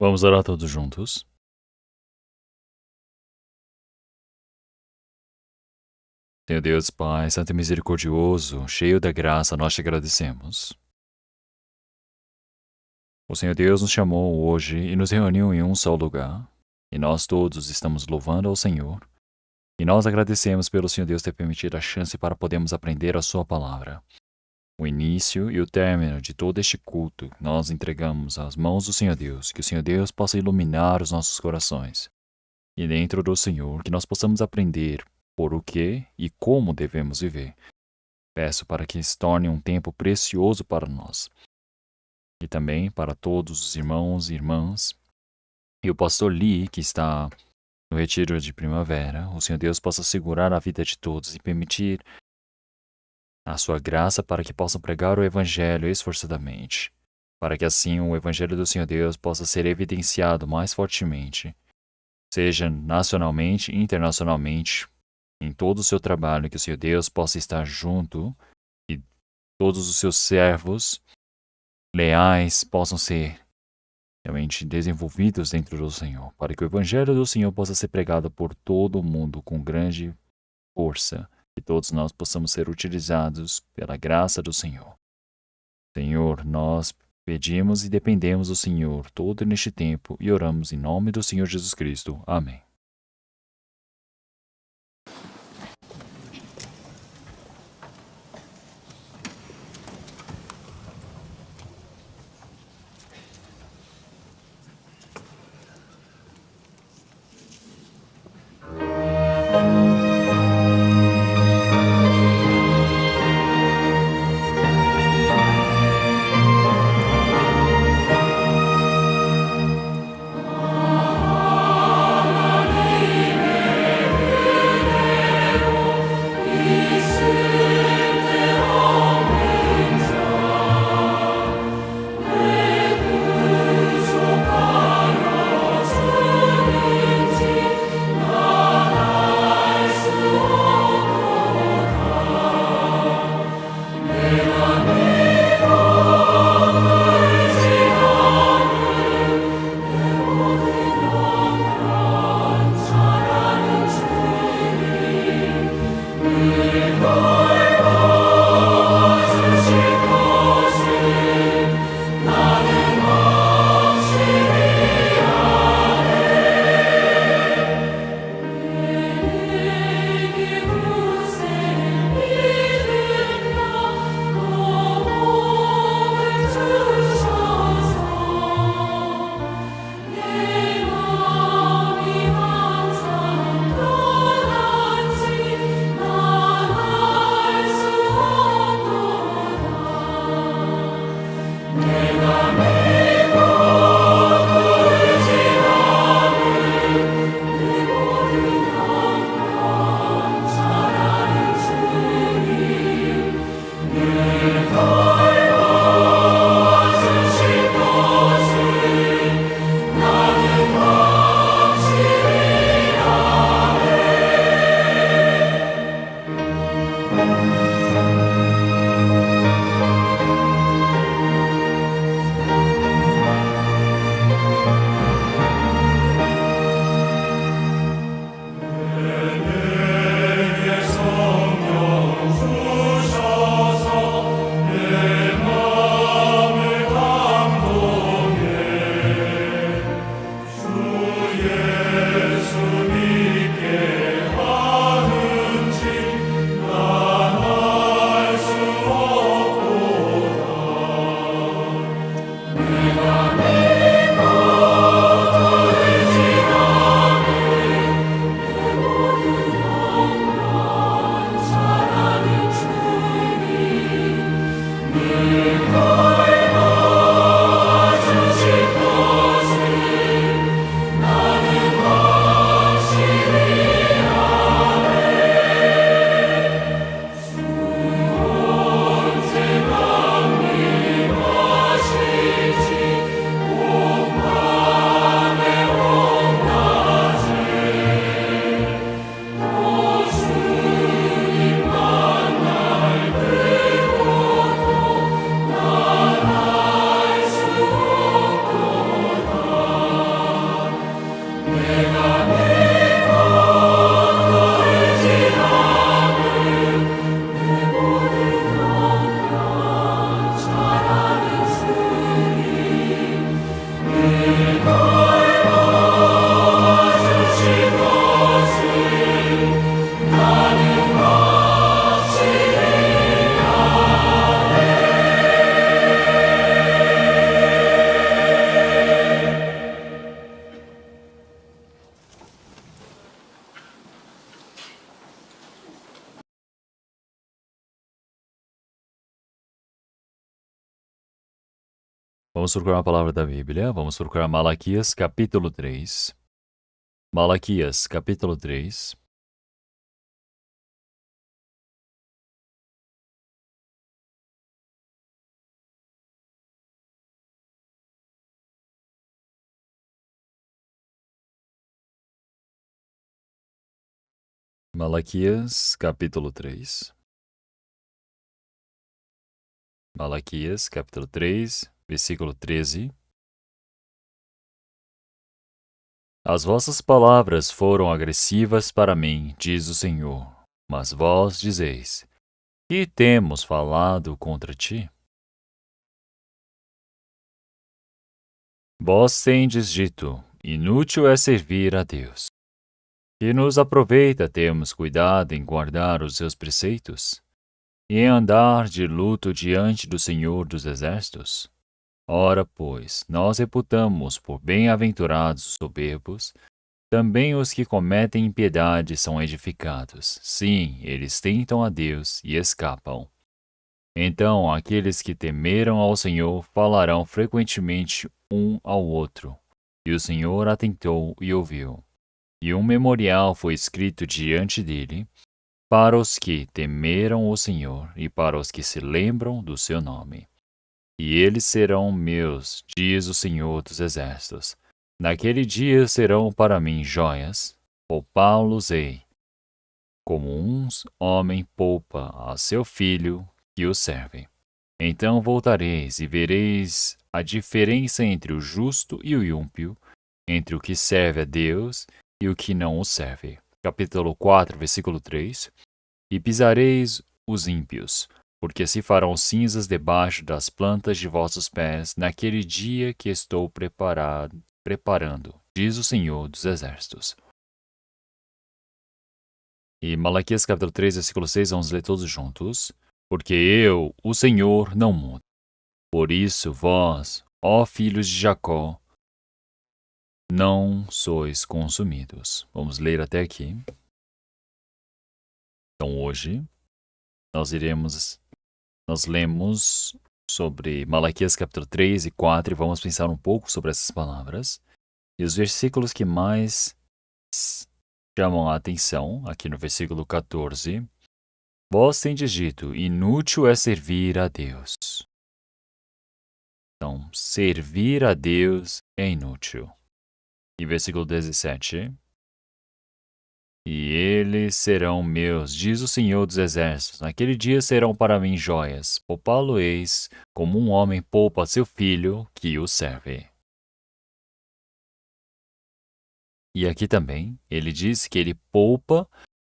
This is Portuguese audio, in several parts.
Vamos orar todos juntos. Senhor Deus Pai, Santo e Misericordioso, cheio da graça, nós te agradecemos. O Senhor Deus nos chamou hoje e nos reuniu em um só lugar, e nós todos estamos louvando ao Senhor, e nós agradecemos pelo Senhor Deus ter permitido a chance para podermos aprender a sua palavra. O início e o término de todo este culto nós entregamos às mãos do Senhor Deus, que o Senhor Deus possa iluminar os nossos corações, e dentro do Senhor que nós possamos aprender por o que e como devemos viver. Peço para que se torne um tempo precioso para nós e também para todos os irmãos e irmãs e o pastor Lee, que está no retiro de primavera. O Senhor Deus possa segurar a vida de todos e permitir a sua graça para que possam pregar o Evangelho esforçadamente, para que assim o Evangelho do Senhor Deus possa ser evidenciado mais fortemente, seja nacionalmente e internacionalmente, em todo o seu trabalho, que o Senhor Deus possa estar junto e todos os seus servos leais possam ser realmente desenvolvidos dentro do Senhor, para que o Evangelho do Senhor possa ser pregado por todo o mundo com grande força, e todos nós possamos ser utilizados pela graça do Senhor. Senhor, nós pedimos e dependemos do Senhor todo neste tempo e oramos em nome do Senhor Jesus Cristo. Amém. Vamos procurar a palavra da Bíblia. Vamos procurar Malaquias, capítulo 3. Malaquias, capítulo 3. Malaquias, capítulo 3. Malaquias, capítulo 3, versículo 13. As vossas palavras foram agressivas para mim, diz o Senhor. Mas vós dizeis: que temos falado contra ti? Vós tendes dito: inútil é servir a Deus. Que nos aproveita termos cuidado em guardar os seus preceitos e em andar de luto diante do Senhor dos Exércitos? Ora, pois, nós reputamos por bem-aventurados os soberbos, também os que cometem impiedade são edificados. Sim, eles tentam a Deus e escapam. Então, aqueles que temeram ao Senhor falarão frequentemente um ao outro, e o Senhor atentou e ouviu. E um memorial foi escrito diante dele, para os que temeram o Senhor e para os que se lembram do seu nome. E eles serão meus, diz o Senhor dos Exércitos. Naquele dia serão para mim joias, poupá-los-ei, como um homem poupa a seu filho que o serve. Então voltareis e vereis a diferença entre o justo e o ímpio, entre o que serve a Deus e o que não o serve. Capítulo 4, versículo 3. E pisareis os ímpios, porque se farão cinzas debaixo das plantas de vossos pés naquele dia que estou preparando, diz o Senhor dos Exércitos. E Malaquias capítulo 3, versículo 6, vamos ler todos juntos. Porque eu, o Senhor, não mudo. Por isso vós, ó filhos de Jacó, não sois consumidos. Vamos ler até aqui. Então hoje nós lemos sobre Malaquias capítulo 3 e 4 e vamos pensar um pouco sobre essas palavras. E os versículos que mais chamam a atenção, aqui no versículo 14, vós tendes dito, inútil é servir a Deus. Então, servir a Deus é inútil. E versículo 17, e eles serão meus, diz o Senhor dos Exércitos. Naquele dia serão para mim joias. Poupá-lo-eis como um homem poupa seu filho que o serve. E aqui também, ele diz que ele poupa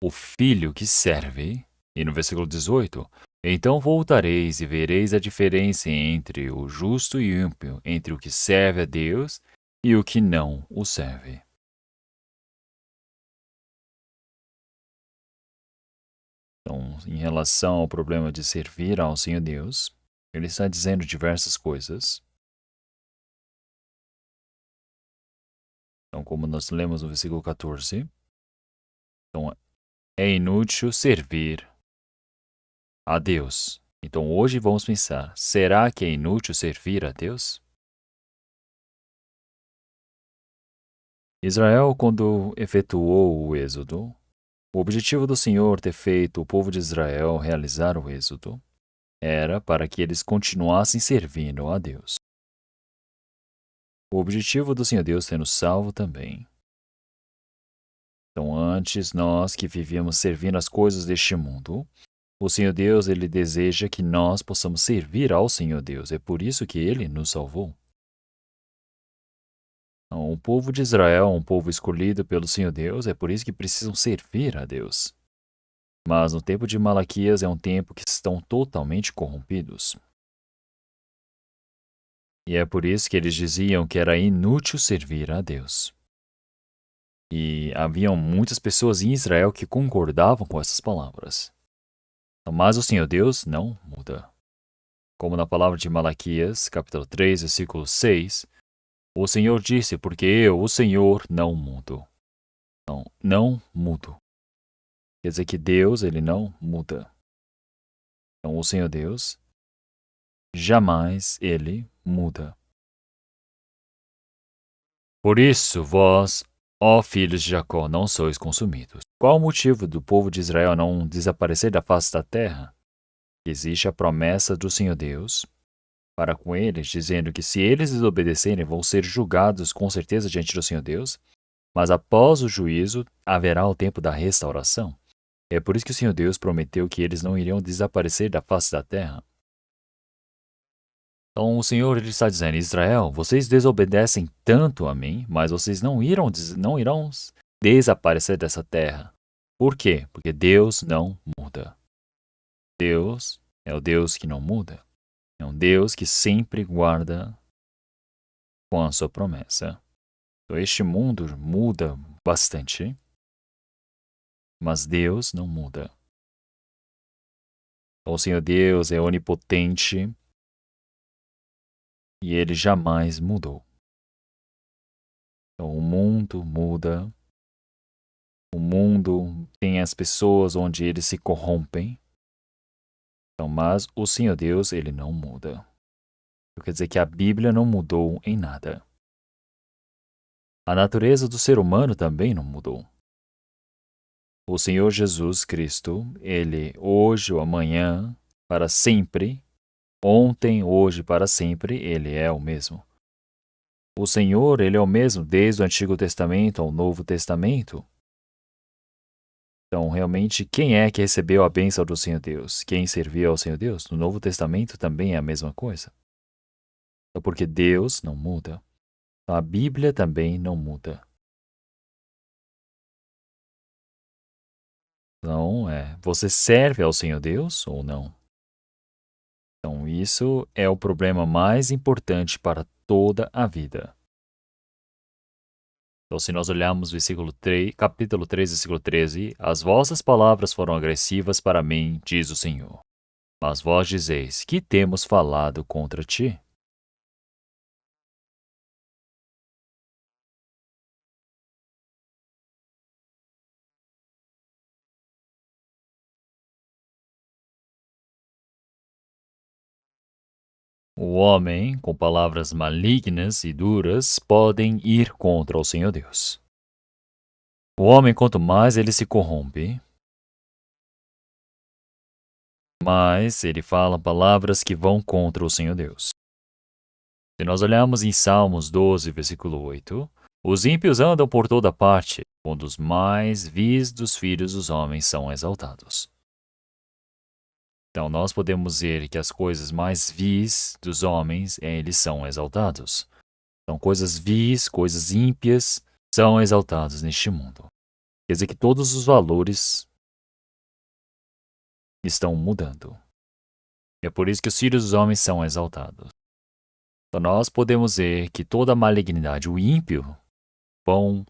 o filho que serve. E no versículo 18, então voltareis e vereis a diferença entre o justo e o ímpio, entre o que serve a Deus e o que não o serve. Então, em relação ao problema de servir ao Senhor Deus, ele está dizendo diversas coisas. Então, como nós lemos no versículo 14, então, é inútil servir a Deus. Então, hoje vamos pensar, será que é inútil servir a Deus? Israel, quando efetuou o êxodo, o objetivo do Senhor ter feito o povo de Israel realizar o êxodo era para que eles continuassem servindo a Deus. O objetivo do Senhor Deus ter nos salvo também. Então, antes, nós que vivíamos servindo as coisas deste mundo, o Senhor Deus, ele deseja que nós possamos servir ao Senhor Deus. É por isso que ele nos salvou. Então, o povo de Israel é um povo escolhido pelo Senhor Deus, é por isso que precisam servir a Deus. Mas no tempo de Malaquias é um tempo que estão totalmente corrompidos. E é por isso que eles diziam que era inútil servir a Deus. E haviam muitas pessoas em Israel que concordavam com essas palavras. Mas o Senhor Deus não muda. Como na palavra de Malaquias, capítulo 3, versículo 6, o Senhor disse, porque eu, o Senhor, não mudo. Não mudo. Quer dizer que Deus, ele não muda. Então, o Senhor Deus, jamais ele muda. Por isso, vós, ó filhos de Jacó, não sois consumidos. Qual o motivo do povo de Israel não desaparecer da face da terra? Existe a promessa do Senhor Deus para com eles, dizendo que se eles desobedecerem, vão ser julgados com certeza diante do Senhor Deus, mas após o juízo haverá o tempo da restauração. É por isso que o Senhor Deus prometeu que eles não iriam desaparecer da face da terra. Então o Senhor ele está dizendo, Israel, vocês desobedecem tanto a mim, mas vocês não irão desaparecer dessa terra. Por quê? Porque Deus não muda. Deus é o Deus que não muda. É um Deus que sempre guarda com a sua promessa. Então, este mundo muda bastante, mas Deus não muda. O Senhor Deus é onipotente e ele jamais mudou. Então, o mundo muda, o mundo tem as pessoas onde eles se corrompem, então, mas o Senhor Deus, ele não muda. Quer dizer que a Bíblia não mudou em nada. A natureza do ser humano também não mudou. O Senhor Jesus Cristo, ele hoje ou amanhã, para sempre, ontem, hoje, para sempre, ele é o mesmo. O Senhor, ele é o mesmo desde o Antigo Testamento ao Novo Testamento. Então, realmente, quem é que recebeu a bênção do Senhor Deus? Quem serviu ao Senhor Deus? No Novo Testamento também é a mesma coisa. Então, porque Deus não muda. A Bíblia também não muda. Então, você serve ao Senhor Deus ou não? Então, isso é o problema mais importante para toda a vida. Então, se nós olharmos capítulo 3, versículo 13, as vossas palavras foram agressivas para mim, diz o Senhor. Mas vós dizeis, que temos falado contra ti? O homem, com palavras malignas e duras, podem ir contra o Senhor Deus. O homem, quanto mais ele se corrompe, mais ele fala palavras que vão contra o Senhor Deus. Se nós olharmos em Salmos 12, versículo 8, os ímpios andam por toda parte, quando os mais vis dos filhos dos homens são exaltados. Então, nós podemos ver que as coisas mais vis dos homens, eles são exaltados. Então, coisas vis, coisas ímpias, são exaltadas neste mundo. Quer dizer que todos os valores estão mudando. É por isso que os filhos dos homens são exaltados. Então, nós podemos ver que toda a malignidade, o ímpio, vão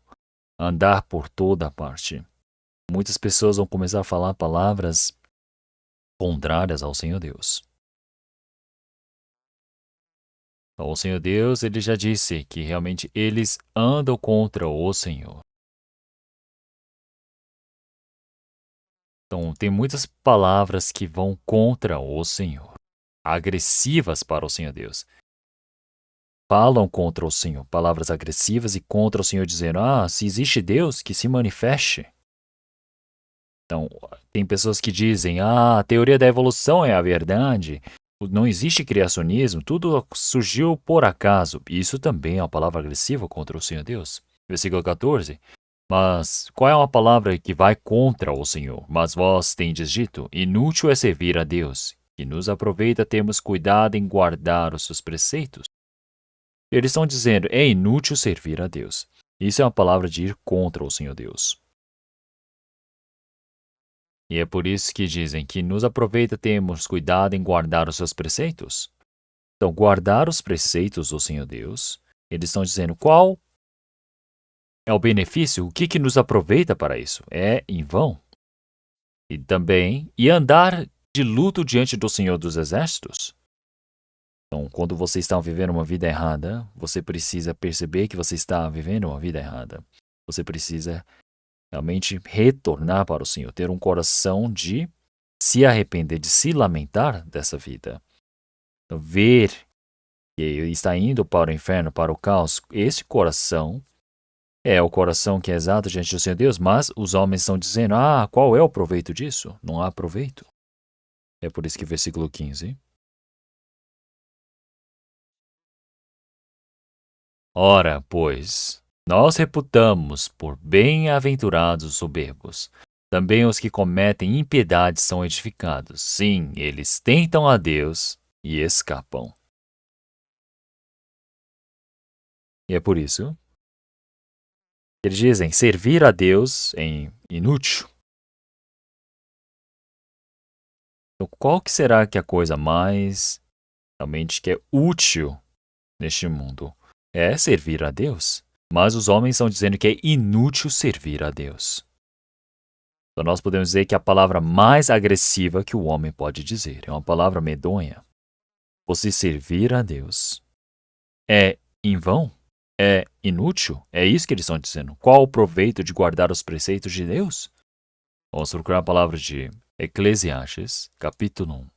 andar por toda parte. Muitas pessoas vão começar a falar palavras contrárias ao Senhor Deus. Então, o Senhor Deus, ele já disse que realmente eles andam contra o Senhor. Então, tem muitas palavras que vão contra o Senhor, agressivas para o Senhor Deus. Falam contra o Senhor, palavras agressivas e contra o Senhor, dizendo: se existe Deus, que se manifeste. Então, tem pessoas que dizem: a teoria da evolução é a verdade, não existe criacionismo, tudo surgiu por acaso. Isso também é uma palavra agressiva contra o Senhor Deus. Versículo 14. Mas qual é uma palavra que vai contra o Senhor? Mas vós tendes dito: inútil é servir a Deus, que nos aproveita termos cuidado em guardar os seus preceitos. Eles estão dizendo: é inútil servir a Deus. Isso é uma palavra de ir contra o Senhor Deus. E é por isso que dizem que nos aproveita termos cuidado em guardar os seus preceitos. Então, guardar os preceitos do Senhor Deus, eles estão dizendo qual é o benefício, o que nos aproveita para isso? É em vão. E também, andar de luto diante do Senhor dos Exércitos. Então, quando você está vivendo uma vida errada, você precisa perceber que você está vivendo uma vida errada. Você precisa realmente retornar para o Senhor, ter um coração de se arrepender, de se lamentar dessa vida. Então, ver e está indo para o inferno, para o caos, esse coração é o coração que é exato diante do Senhor Deus, mas os homens estão dizendo, qual é o proveito disso? Não há proveito. É por isso que versículo 15. Ora, pois, nós reputamos por bem-aventurados os soberbos. Também os que cometem impiedade são edificados. Sim, eles tentam a Deus e escapam. E é por isso que eles dizem servir a Deus é inútil. Então, qual que será que é a coisa mais realmente que é útil neste mundo? É servir a Deus. Mas os homens estão dizendo que é inútil servir a Deus. Então nós podemos dizer que a palavra mais agressiva que o homem pode dizer é uma palavra medonha. Você servir a Deus é em vão? É inútil? É isso que eles estão dizendo. Qual o proveito de guardar os preceitos de Deus? Vamos procurar a palavra de Eclesiastes, capítulo 1.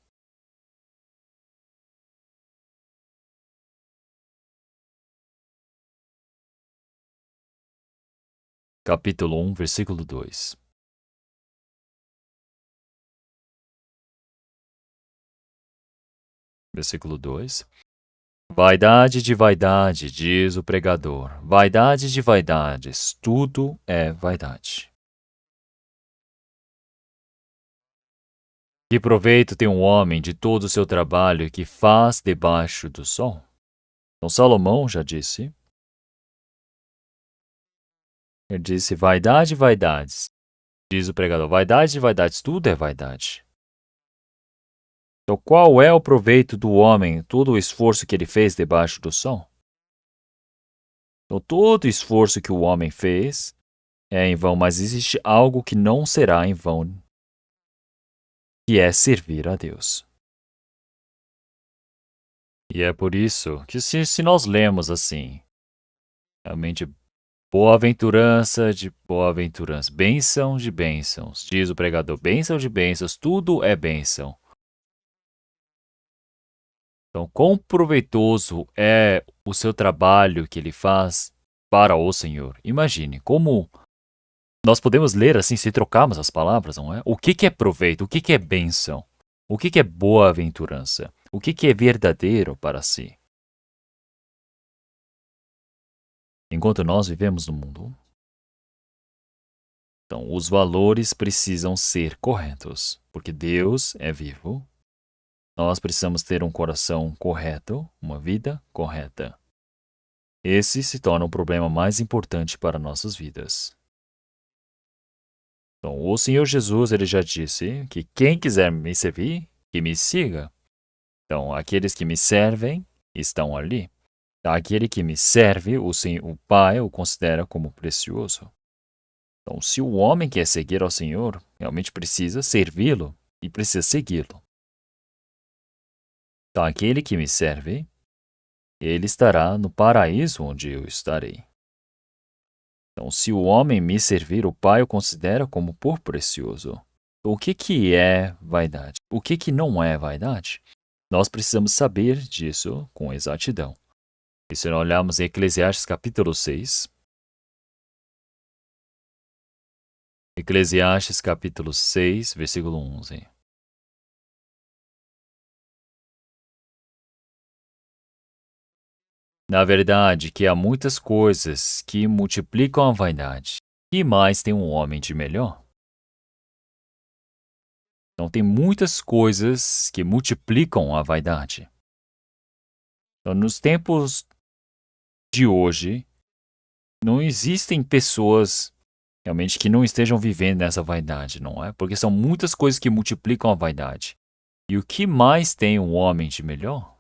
Capítulo 1, versículo 2. Versículo 2. Vaidade de vaidade, diz o pregador. Vaidade de vaidades, tudo é vaidade. Que proveito tem um homem de todo o seu trabalho que faz debaixo do sol? Então Salomão já disse. Ele disse, vaidade de vaidades. Diz o pregador, vaidade de vaidades, tudo é vaidade. Então qual é o proveito do homem, todo o esforço que ele fez debaixo do sol? Então todo o esforço que o homem fez é em vão, mas existe algo que não será em vão, que é servir a Deus. E é por isso que se nós lemos assim, realmente boa-aventurança de boa-aventurança, bênção de bênçãos, diz o pregador, bênção de bênçãos, tudo é bênção. Então, quão proveitoso é o seu trabalho que ele faz para o Senhor? Imagine como nós podemos ler assim, se trocarmos as palavras, não é? O que é proveito? O que é bênção? O que é boa-aventurança? O que é verdadeiro para si? Enquanto nós vivemos no mundo, então os valores precisam ser corretos, porque Deus é vivo. Nós precisamos ter um coração correto, uma vida correta. Esse se torna o problema mais importante para nossas vidas. Então, o Senhor Jesus ele já disse que quem quiser me servir, que me siga. Então, aqueles que me servem estão ali. Aquele que me serve, o Pai o considera como precioso. Então, se o homem quer seguir ao Senhor, realmente precisa servi-lo e precisa segui-lo. Então, aquele que me serve, ele estará no paraíso onde eu estarei. Então, se o homem me servir, o Pai o considera como por precioso. O que é vaidade? O que não é vaidade? Nós precisamos saber disso com exatidão. E se nós olharmos em Eclesiastes capítulo 6, Eclesiastes capítulo 6, versículo 11. Na verdade, que há muitas coisas que multiplicam a vaidade. E mais tem um homem de melhor? Então, tem muitas coisas que multiplicam a vaidade. Então, nos tempos de hoje, não existem pessoas realmente que não estejam vivendo nessa vaidade, não é? Porque são muitas coisas que multiplicam a vaidade. E o que mais tem um homem de melhor?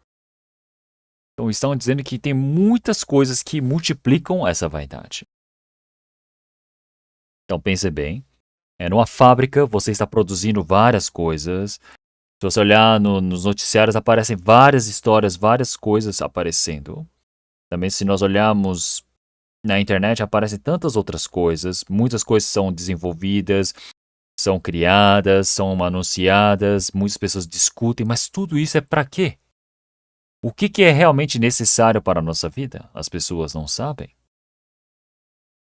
Então, estão dizendo que tem muitas coisas que multiplicam essa vaidade. Então, pense bem. Numa fábrica, você está produzindo várias coisas. Se você olhar nos noticiários, aparecem várias histórias, várias coisas aparecendo. Também, se nós olharmos na internet, aparecem tantas outras coisas. Muitas coisas são desenvolvidas, são criadas, são anunciadas, muitas pessoas discutem, mas tudo isso é para quê? O que é realmente necessário para a nossa vida? As pessoas não sabem.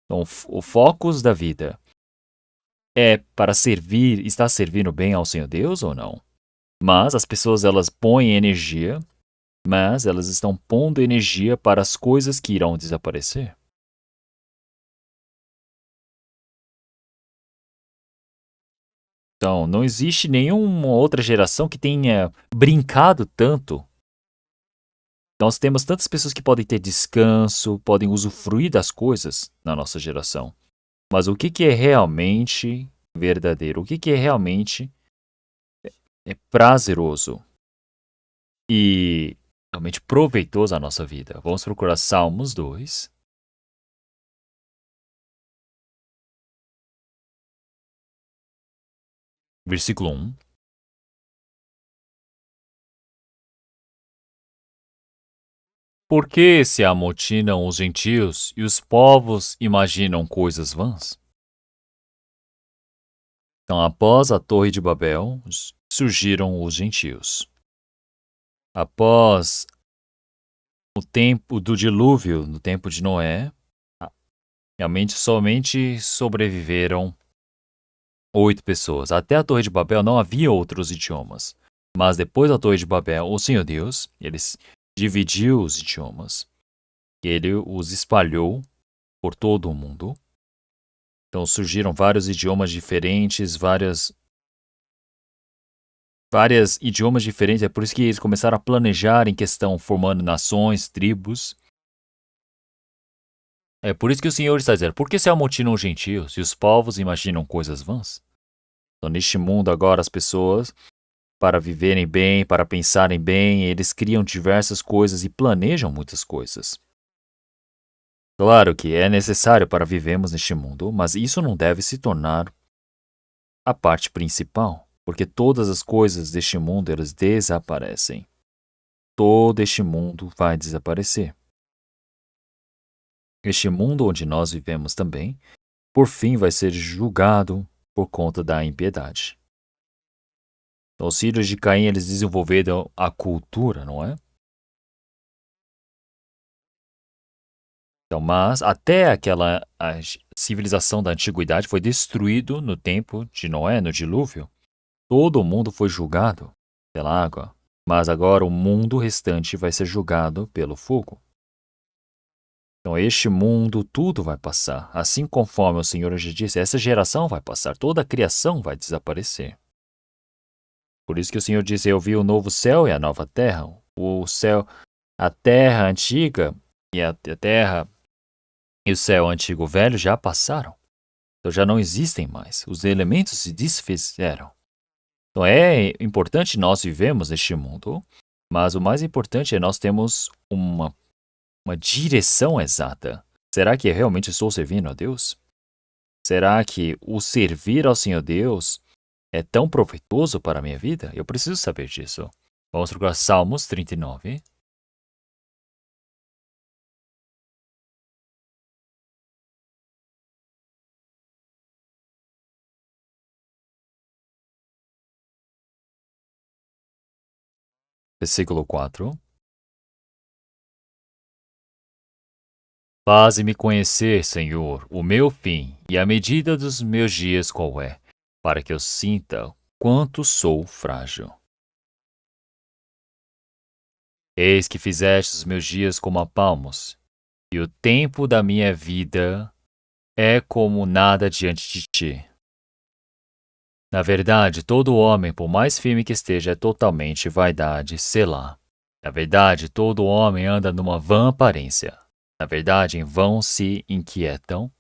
Então, o foco da vida é para servir, está servindo bem ao Senhor Deus ou não? Mas as pessoas elas põem energia, mas elas estão pondo energia para as coisas que irão desaparecer. Então, não existe nenhuma outra geração que tenha brincado tanto. Nós temos tantas pessoas que podem ter descanso, podem usufruir das coisas na nossa geração. Mas o que é realmente verdadeiro? O que é realmente prazeroso e realmente proveitoso à nossa vida? Vamos procurar Salmos 2. Versículo 1. Por que se amotinam os gentios e os povos imaginam coisas vãs? Então, após a Torre de Babel, surgiram os gentios. Após o tempo do dilúvio, no tempo de Noé, realmente somente sobreviveram 8 pessoas. Até a Torre de Babel não havia outros idiomas. Mas depois da Torre de Babel, o Senhor Deus, ele dividiu os idiomas. Ele os espalhou por todo o mundo. Então surgiram vários idiomas diferentes, várias idiomas diferentes. É por isso que eles começaram a planejar em questão, formando nações, tribos. É por isso que o Senhor está dizendo, por que se amotinam os gentios e os povos imaginam coisas vãs? Então, neste mundo agora, as pessoas, para viverem bem, para pensarem bem, eles criam diversas coisas e planejam muitas coisas. Claro que é necessário para vivermos neste mundo, mas isso não deve se tornar a parte principal, porque todas as coisas deste mundo, elas desaparecem. Todo este mundo vai desaparecer. Este mundo onde nós vivemos também, por fim vai ser julgado por conta da impiedade. Então, os filhos de Caim, eles desenvolveram a cultura, não é? Então, mas até a civilização da antiguidade foi destruído no tempo de Noé, no dilúvio. Todo mundo foi julgado pela água, mas agora o mundo restante vai ser julgado pelo fogo. Então, este mundo, tudo vai passar. Assim conforme o Senhor já disse, essa geração vai passar, toda a criação vai desaparecer. Por isso que o Senhor disse, eu vi o novo céu e a nova terra. O céu, a terra antiga e a terra e o céu antigo velho já passaram. Então já não existem mais. Os elementos se desfizeram. Então é importante nós vivemos neste mundo, mas o mais importante é nós termos uma direção exata. Será que eu realmente estou servindo a Deus? Será que o servir ao Senhor Deus é tão proveitoso para a minha vida? Eu preciso saber disso. Vamos procurar Salmos 39. Versículo 4. Faze-me conhecer, Senhor, o meu fim e a medida dos meus dias qual é, para que eu sinta quanto sou frágil. Eis que fizeste os meus dias como a palmos, e o tempo da minha vida é como nada diante de ti. Na verdade, todo homem, por mais firme que esteja, é totalmente vaidade, selá. Na verdade, todo homem anda numa vã aparência. Na verdade, em vão se inquietam.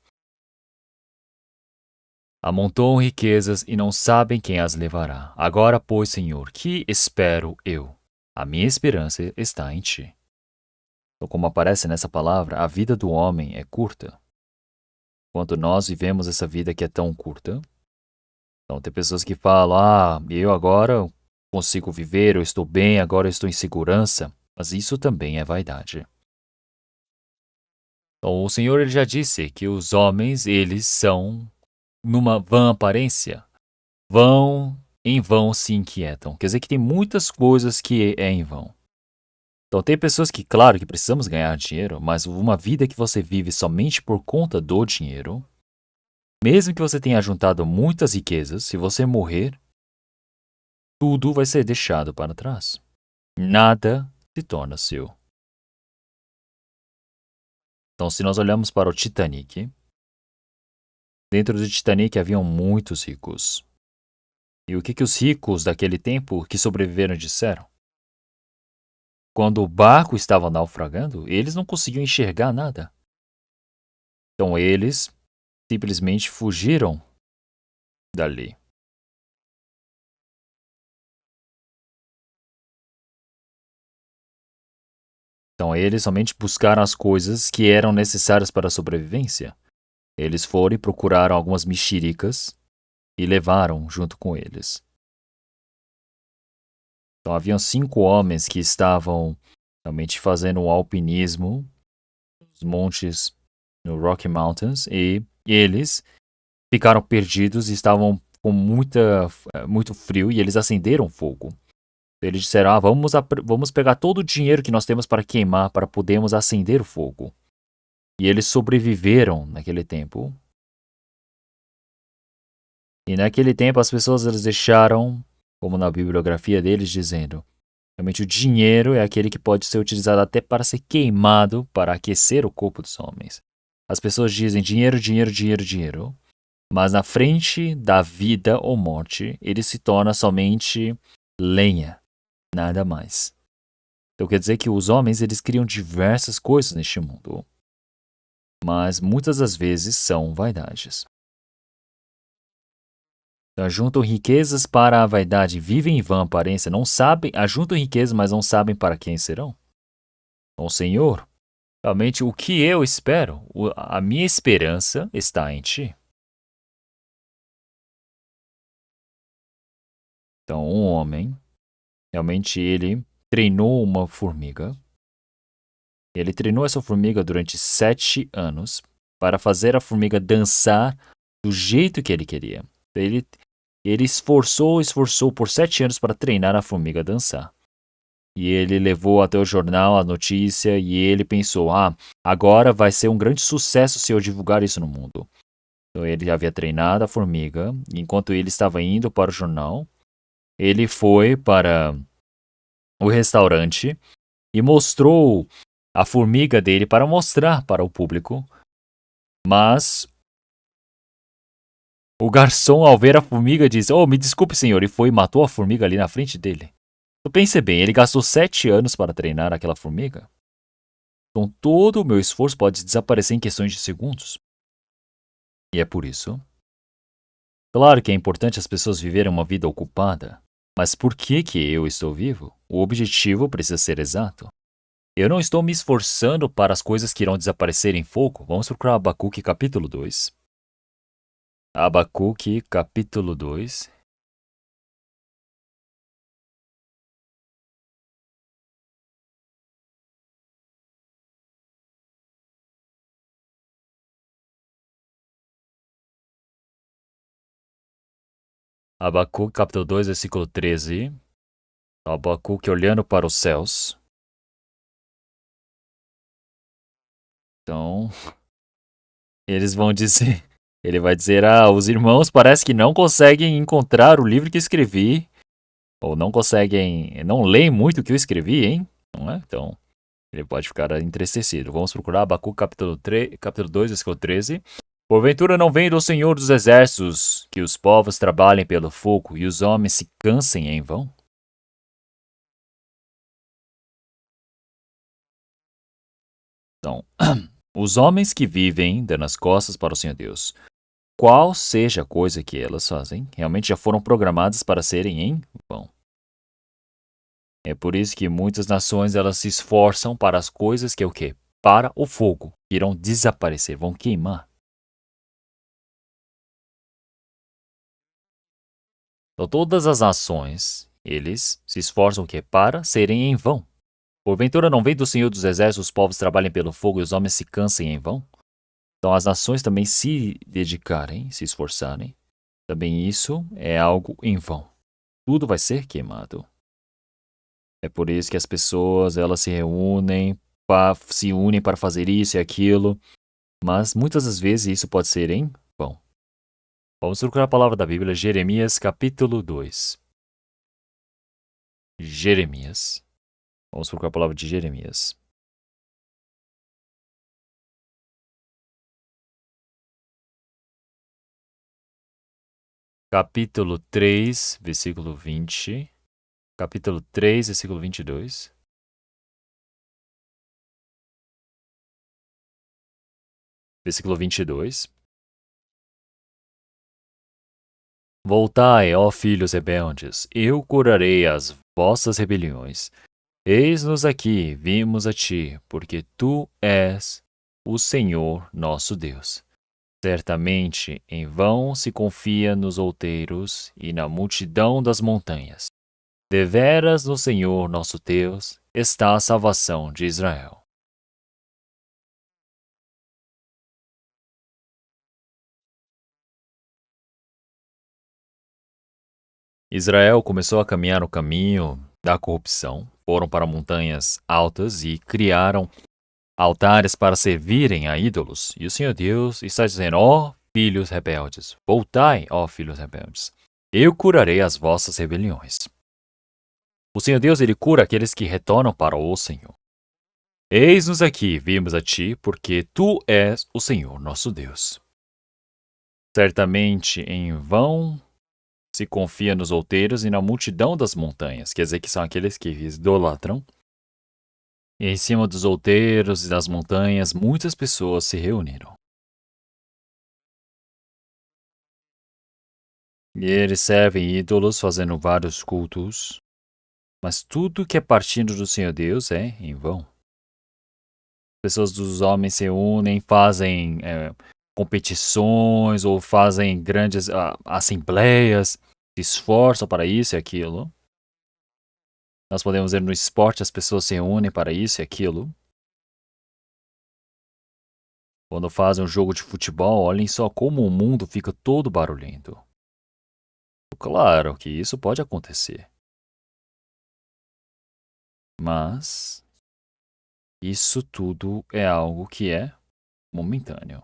Amontoam riquezas e não sabem quem as levará. Agora, pois, Senhor, que espero eu? A minha esperança está em ti. Então, como aparece nessa palavra, a vida do homem é curta. Quando nós vivemos essa vida que é tão curta, então tem pessoas que falam, eu agora consigo viver, eu estou bem, agora eu estou em segurança, mas isso também é vaidade. Então, o Senhor ele já disse que os homens, eles são numa vã aparência, em vão se inquietam. Quer dizer que tem muitas coisas que é em vão. Então tem pessoas que, claro, que precisamos ganhar dinheiro, mas uma vida que você vive somente por conta do dinheiro, mesmo que você tenha juntado muitas riquezas, se você morrer, tudo vai ser deixado para trás. Nada se torna seu. Então, se nós olhamos para o Titanic, dentro do Titanic haviam muitos ricos. E o que os ricos daquele tempo que sobreviveram disseram? Quando o barco estava naufragando, eles não conseguiam enxergar nada. Então eles simplesmente fugiram dali. Então eles somente buscaram as coisas que eram necessárias para a sobrevivência. Eles foram e procuraram algumas mexericas e levaram junto com eles. Então haviam 5 homens que estavam realmente fazendo um alpinismo nos montes, no Rocky Mountains, e eles ficaram perdidos e estavam com muito frio e eles acenderam fogo. Eles disseram, vamos pegar todo o dinheiro que nós temos para queimar para podermos acender o fogo. E eles sobreviveram naquele tempo. E naquele tempo as pessoas eles deixaram, como na bibliografia deles, dizendo, realmente o dinheiro é aquele que pode ser utilizado até para ser queimado para aquecer o corpo dos homens. As pessoas dizem dinheiro, dinheiro, dinheiro, dinheiro. Mas na frente da vida ou morte, ele se torna somente lenha, nada mais. Então quer dizer que os homens eles criam diversas coisas neste mundo, mas muitas das vezes são vaidades. Então, ajuntam riquezas para a vaidade, vivem em vã aparência, não sabem, ajuntam riquezas, mas não sabem para quem serão. Então, Senhor, realmente o que eu espero, a minha esperança está em Ti. Então, um homem, realmente ele treinou uma formiga. Ele treinou essa formiga durante 7 anos para fazer a formiga dançar do jeito que ele queria. Ele esforçou por 7 anos para treinar a formiga a dançar. E ele levou até o jornal a notícia e ele pensou, agora vai ser um grande sucesso se eu divulgar isso no mundo. Então ele havia treinado a formiga, e enquanto ele estava indo para o jornal, ele foi para o restaurante e mostrou a formiga dele para mostrar para o público, mas o garçom, ao ver a formiga, disse, me desculpe, senhor, e foi e matou a formiga ali na frente dele. Então pense bem, ele gastou 7 anos para treinar aquela formiga. Então todo o meu esforço pode desaparecer em questões de segundos. E é por isso. Claro que é importante as pessoas viverem uma vida ocupada, mas por que eu estou vivo? O objetivo precisa ser exato. Eu não estou me esforçando para as coisas que irão desaparecer em fogo. Vamos procurar Abacuque capítulo 2. Abacuque capítulo 2. Abacuque capítulo 2, versículo 13. Abacuque olhando para os céus. Então, eles vão dizer, ele vai dizer, os irmãos parece que não conseguem encontrar o livro que escrevi, ou não leem muito o que eu escrevi, hein? Não é? Então, ele pode ficar entristecido. Vamos procurar Abacuque capítulo 2, versículo 13. Porventura não vem do Senhor dos Exércitos que os povos trabalhem pelo fogo e os homens se cansem em vão? Então, os homens que vivem dando as costas para o Senhor Deus, qual seja a coisa que elas fazem, realmente já foram programadas para serem em vão. É por isso que muitas nações elas se esforçam para as coisas que é o quê? Para o fogo, que irão desaparecer, vão queimar. Então todas as nações, eles se esforçam o quê? Para serem em vão. Porventura não vem do Senhor dos Exércitos os povos trabalhem pelo fogo e os homens se cansem em vão? Então as nações também se dedicarem, se esforçarem. Também isso é algo em vão. Tudo vai ser queimado. É por isso que as pessoas, elas se unem para fazer isso e aquilo, mas muitas das vezes isso pode ser em vão. Vamos procurar a palavra da Bíblia, Jeremias capítulo 2. Jeremias. Vamos procurar a palavra de Jeremias. Capítulo 3, versículo 20. Capítulo 3, versículo 22. Versículo 22. Voltai, ó filhos rebeldes, eu curarei as vossas rebeliões. Eis-nos aqui, vimos a ti, porque tu és o Senhor nosso Deus. Certamente em vão se confia nos outeiros e na multidão das montanhas. Deveras no Senhor nosso Deus está a salvação de Israel. Israel começou a caminhar no caminho da corrupção, foram para montanhas altas e criaram altares para servirem a ídolos. E o Senhor Deus está dizendo: ó filhos rebeldes, voltai, ó filhos rebeldes, eu curarei as vossas rebeliões. O Senhor Deus, ele cura aqueles que retornam para o Senhor. Eis-nos aqui, vimos a ti, porque tu és o Senhor nosso Deus. Certamente em vão se confia nos outeiros e na multidão das montanhas, quer dizer que são aqueles que idolatram. E em cima dos outeiros e das montanhas, muitas pessoas se reuniram. E eles servem ídolos, fazendo vários cultos. Mas tudo que é partindo do Senhor Deus é em vão. Pessoas dos homens se unem, fazem competições ou fazem grandes assembleias, se esforçam para isso e aquilo. Nós podemos ver no esporte, as pessoas se reúnem para isso e aquilo. Quando fazem um jogo de futebol, olhem só como o mundo fica todo barulhento. Claro que isso pode acontecer. Mas isso tudo é algo que é momentâneo.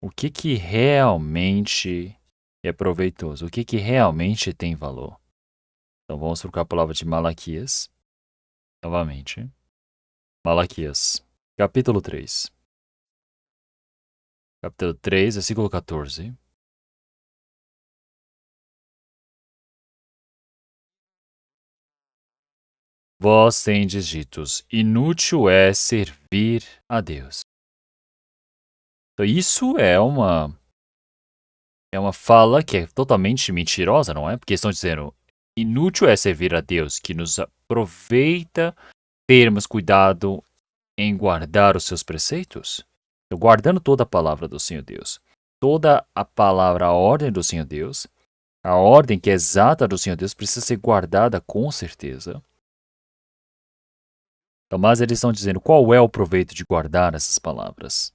O que realmente é proveitoso? O que realmente tem valor? Então vamos procurar a palavra de Malaquias. Novamente. Malaquias, capítulo 3. Capítulo 3, versículo 14. Vós tendes ditos, inútil é servir a Deus. Então, isso é uma fala que é totalmente mentirosa, não é? Porque estão dizendo, inútil é servir a Deus, que nos aproveita termos cuidado em guardar os seus preceitos. Então, guardando toda a palavra do Senhor Deus, toda a palavra, a ordem do Senhor Deus, a ordem que é exata do Senhor Deus precisa ser guardada com certeza. Então, mas eles estão dizendo, qual é o proveito de guardar essas palavras?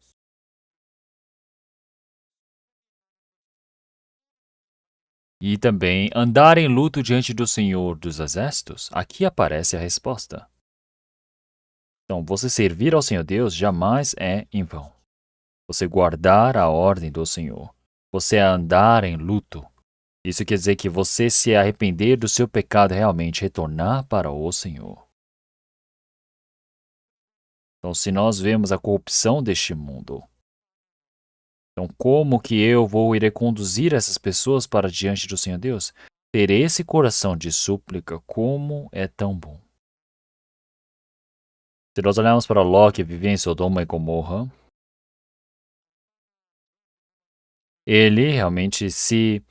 E também andar em luto diante do Senhor dos Exércitos? Aqui aparece a resposta. Então, você servir ao Senhor Deus jamais é em vão. Você guardar a ordem do Senhor. Você andar em luto. Isso quer dizer que você se arrepender do seu pecado e realmente retornar para o Senhor. Então, se nós vemos a corrupção deste mundo, então como que irei conduzir essas pessoas para diante do Senhor Deus? Ter esse coração de súplica, como é tão bom. Se nós olharmos para Ló, que vivia em Sodoma e Gomorra, ele realmente se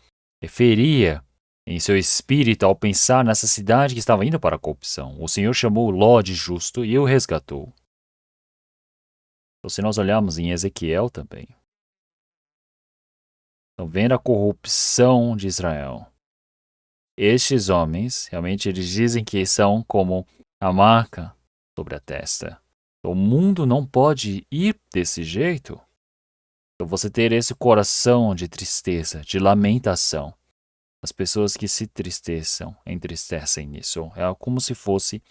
feria em seu espírito ao pensar nessa cidade que estava indo para a corrupção. O Senhor chamou Ló de justo e o resgatou. Então, se nós olharmos em Ezequiel também, então, vendo a corrupção de Israel, estes homens, realmente, eles dizem que são como a marca sobre a testa. O mundo não pode ir desse jeito. Então, você ter esse coração de tristeza, de lamentação, As pessoas que se entristecem nisso. É como se fosse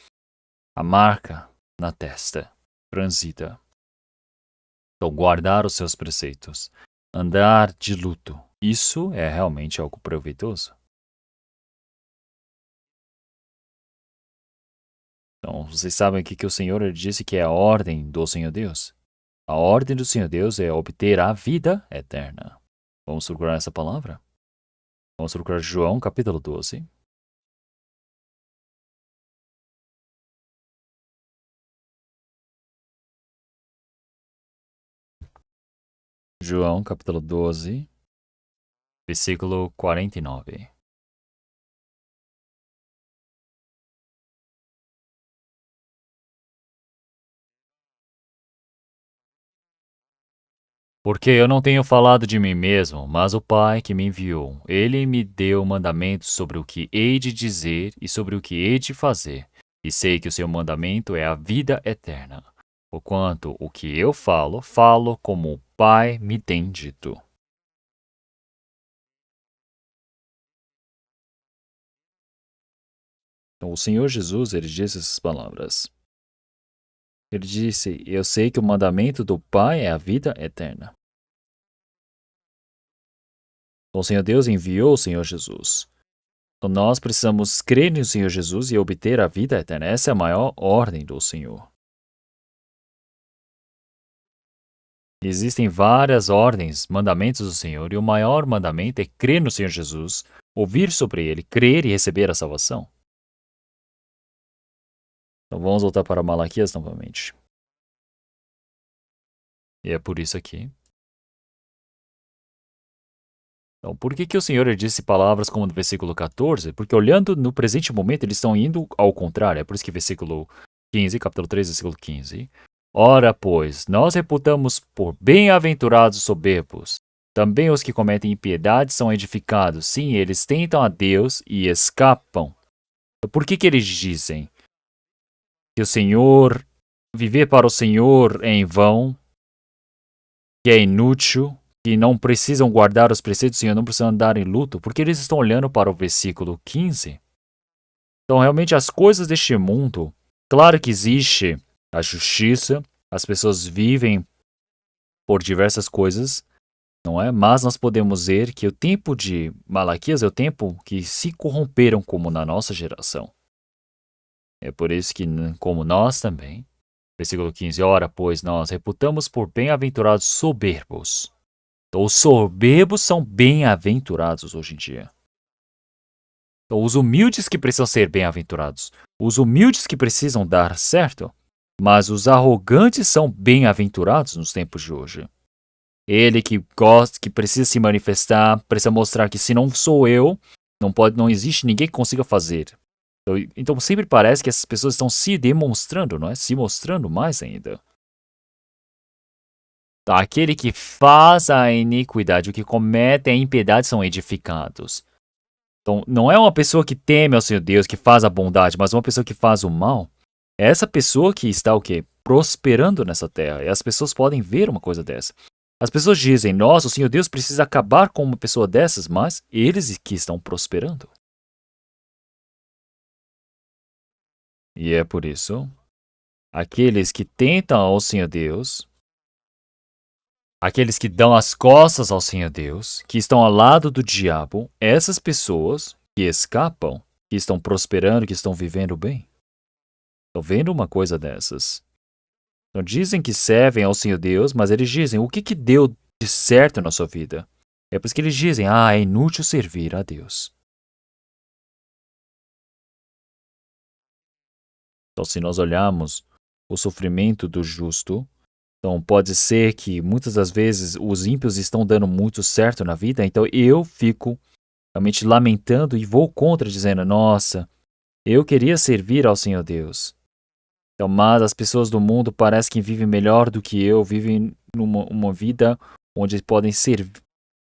a marca na testa, transita. Então, guardar os seus preceitos, andar de luto, isso é realmente algo proveitoso. Então, vocês sabem que o Senhor disse que é a ordem do Senhor Deus? A ordem do Senhor Deus é obter a vida eterna. Vamos procurar essa palavra? Vamos procurar João capítulo 12. João capítulo 12, versículo 49. Porque eu não tenho falado de mim mesmo, mas o Pai que me enviou. Ele me deu mandamentos sobre o que hei de dizer e sobre o que hei de fazer. E sei que o seu mandamento é a vida eterna. Porquanto o que eu falo, falo como o Pai me tem dito. Então, o Senhor Jesus, ele disse essas palavras. Ele disse: Eu sei que o mandamento do Pai é a vida eterna. O Senhor Deus enviou o Senhor Jesus. Então nós precisamos crer no Senhor Jesus e obter a vida eterna. Essa é a maior ordem do Senhor. Existem várias ordens, mandamentos do Senhor, e o maior mandamento é crer no Senhor Jesus, ouvir sobre ele, crer e receber a salvação. Então vamos voltar para Malaquias novamente. E é por isso aqui. Então, por que o Senhor disse palavras como no versículo 14? Porque olhando no presente momento, eles estão indo ao contrário. É por isso que versículo 15, capítulo 3, versículo 15. Ora, pois, nós reputamos por bem-aventurados soberbos. Também os que cometem impiedade são edificados. Sim, eles tentam a Deus e escapam. Então, por que eles dizem que o Senhor, viver para o Senhor é em vão, que é inútil, que não precisam guardar os preceitos do Senhor, não precisam andar em luto, porque eles estão olhando para o versículo 15. Então, realmente, as coisas deste mundo, claro que existe a justiça, as pessoas vivem por diversas coisas, não é? Mas nós podemos ver que o tempo de Malaquias é o tempo que se corromperam como na nossa geração. É por isso que, como nós também, versículo 15, ora, pois nós reputamos por bem-aventurados soberbos. Então, os soberbos são bem-aventurados hoje em dia. Então, os humildes que precisam ser bem-aventurados. Os humildes que precisam dar certo. Mas os arrogantes são bem-aventurados nos tempos de hoje. Ele que gosta, que precisa se manifestar, precisa mostrar que se não sou eu, não existe ninguém que consiga fazer. Então sempre parece que essas pessoas estão se demonstrando, não é? Se mostrando mais ainda. Aquele que faz a iniquidade, o que comete a impiedade são edificados. Então, não é uma pessoa que teme ao Senhor Deus, que faz a bondade, mas uma pessoa que faz o mal. É essa pessoa que está o quê? Prosperando nessa terra. E as pessoas podem ver uma coisa dessa. As pessoas dizem, nossa, o Senhor Deus precisa acabar com uma pessoa dessas, mas eles que estão prosperando. E é por isso, aqueles que tentam ao Senhor Deus, aqueles que dão as costas ao Senhor Deus, que estão ao lado do diabo, essas pessoas que escapam, que estão prosperando, que estão vivendo bem. Estão vendo uma coisa dessas. Então dizem que servem ao Senhor Deus, mas eles dizem, o que deu de certo na sua vida? É por isso que eles dizem, é inútil servir a Deus. Então se nós olharmos o sofrimento do justo, então pode ser que muitas das vezes os ímpios estão dando muito certo na vida, então eu fico realmente lamentando e vou contra, dizendo, nossa, eu queria servir ao Senhor Deus. Então, mas as pessoas do mundo parecem que vivem melhor do que eu, vivem uma vida onde podem ser,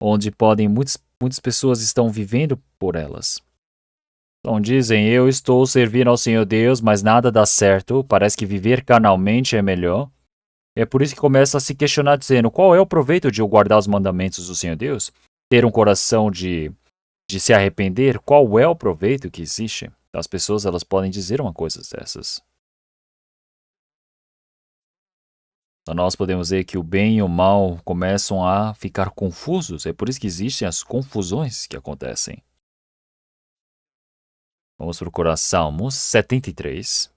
muitas pessoas estão vivendo por elas. Então dizem, eu estou servindo ao Senhor Deus, mas nada dá certo, parece que viver carnalmente é melhor. É por isso que começa a se questionar, dizendo, qual é o proveito de eu guardar os mandamentos do Senhor Deus? Ter um coração de de se arrepender, qual é o proveito que existe? As pessoas elas podem dizer uma coisa dessas. Então, nós podemos ver que o bem e o mal começam a ficar confusos. É por isso que existem as confusões que acontecem. Vamos procurar Salmos 73,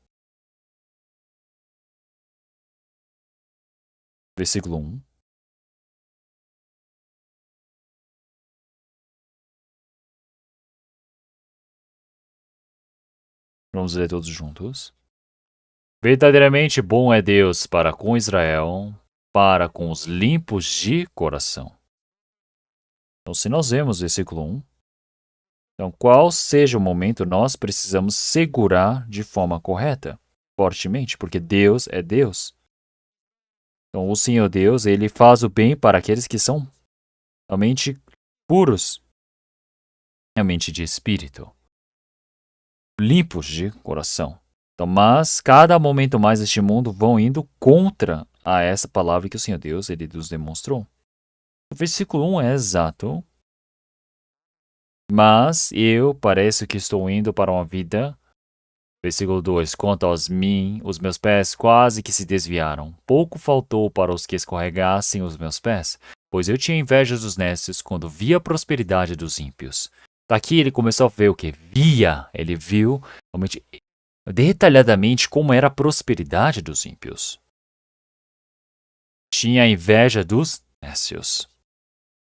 versículo 1. Vamos ler todos juntos. Verdadeiramente bom é Deus para com Israel, para com os limpos de coração. Então, se nós vemos versículo 1, então qual seja o momento, nós precisamos segurar de forma correta, fortemente, porque Deus é Deus. Então, o Senhor Deus, ele faz o bem para aqueles que são realmente puros, realmente de espírito, limpos de coração. Então, mas cada momento mais deste mundo vão indo contra a essa palavra que o Senhor Deus ele nos demonstrou. O versículo 1 é exato, mas eu pareço que estou indo para uma vida. Versículo 2: Quanto aos mim, os meus pés quase que se desviaram. Pouco faltou para os que escorregassem os meus pés, pois eu tinha inveja dos nécios quando via a prosperidade dos ímpios. Daqui ele começou a ver o que? Ele viu realmente detalhadamente como era a prosperidade dos ímpios. Tinha inveja dos nécios.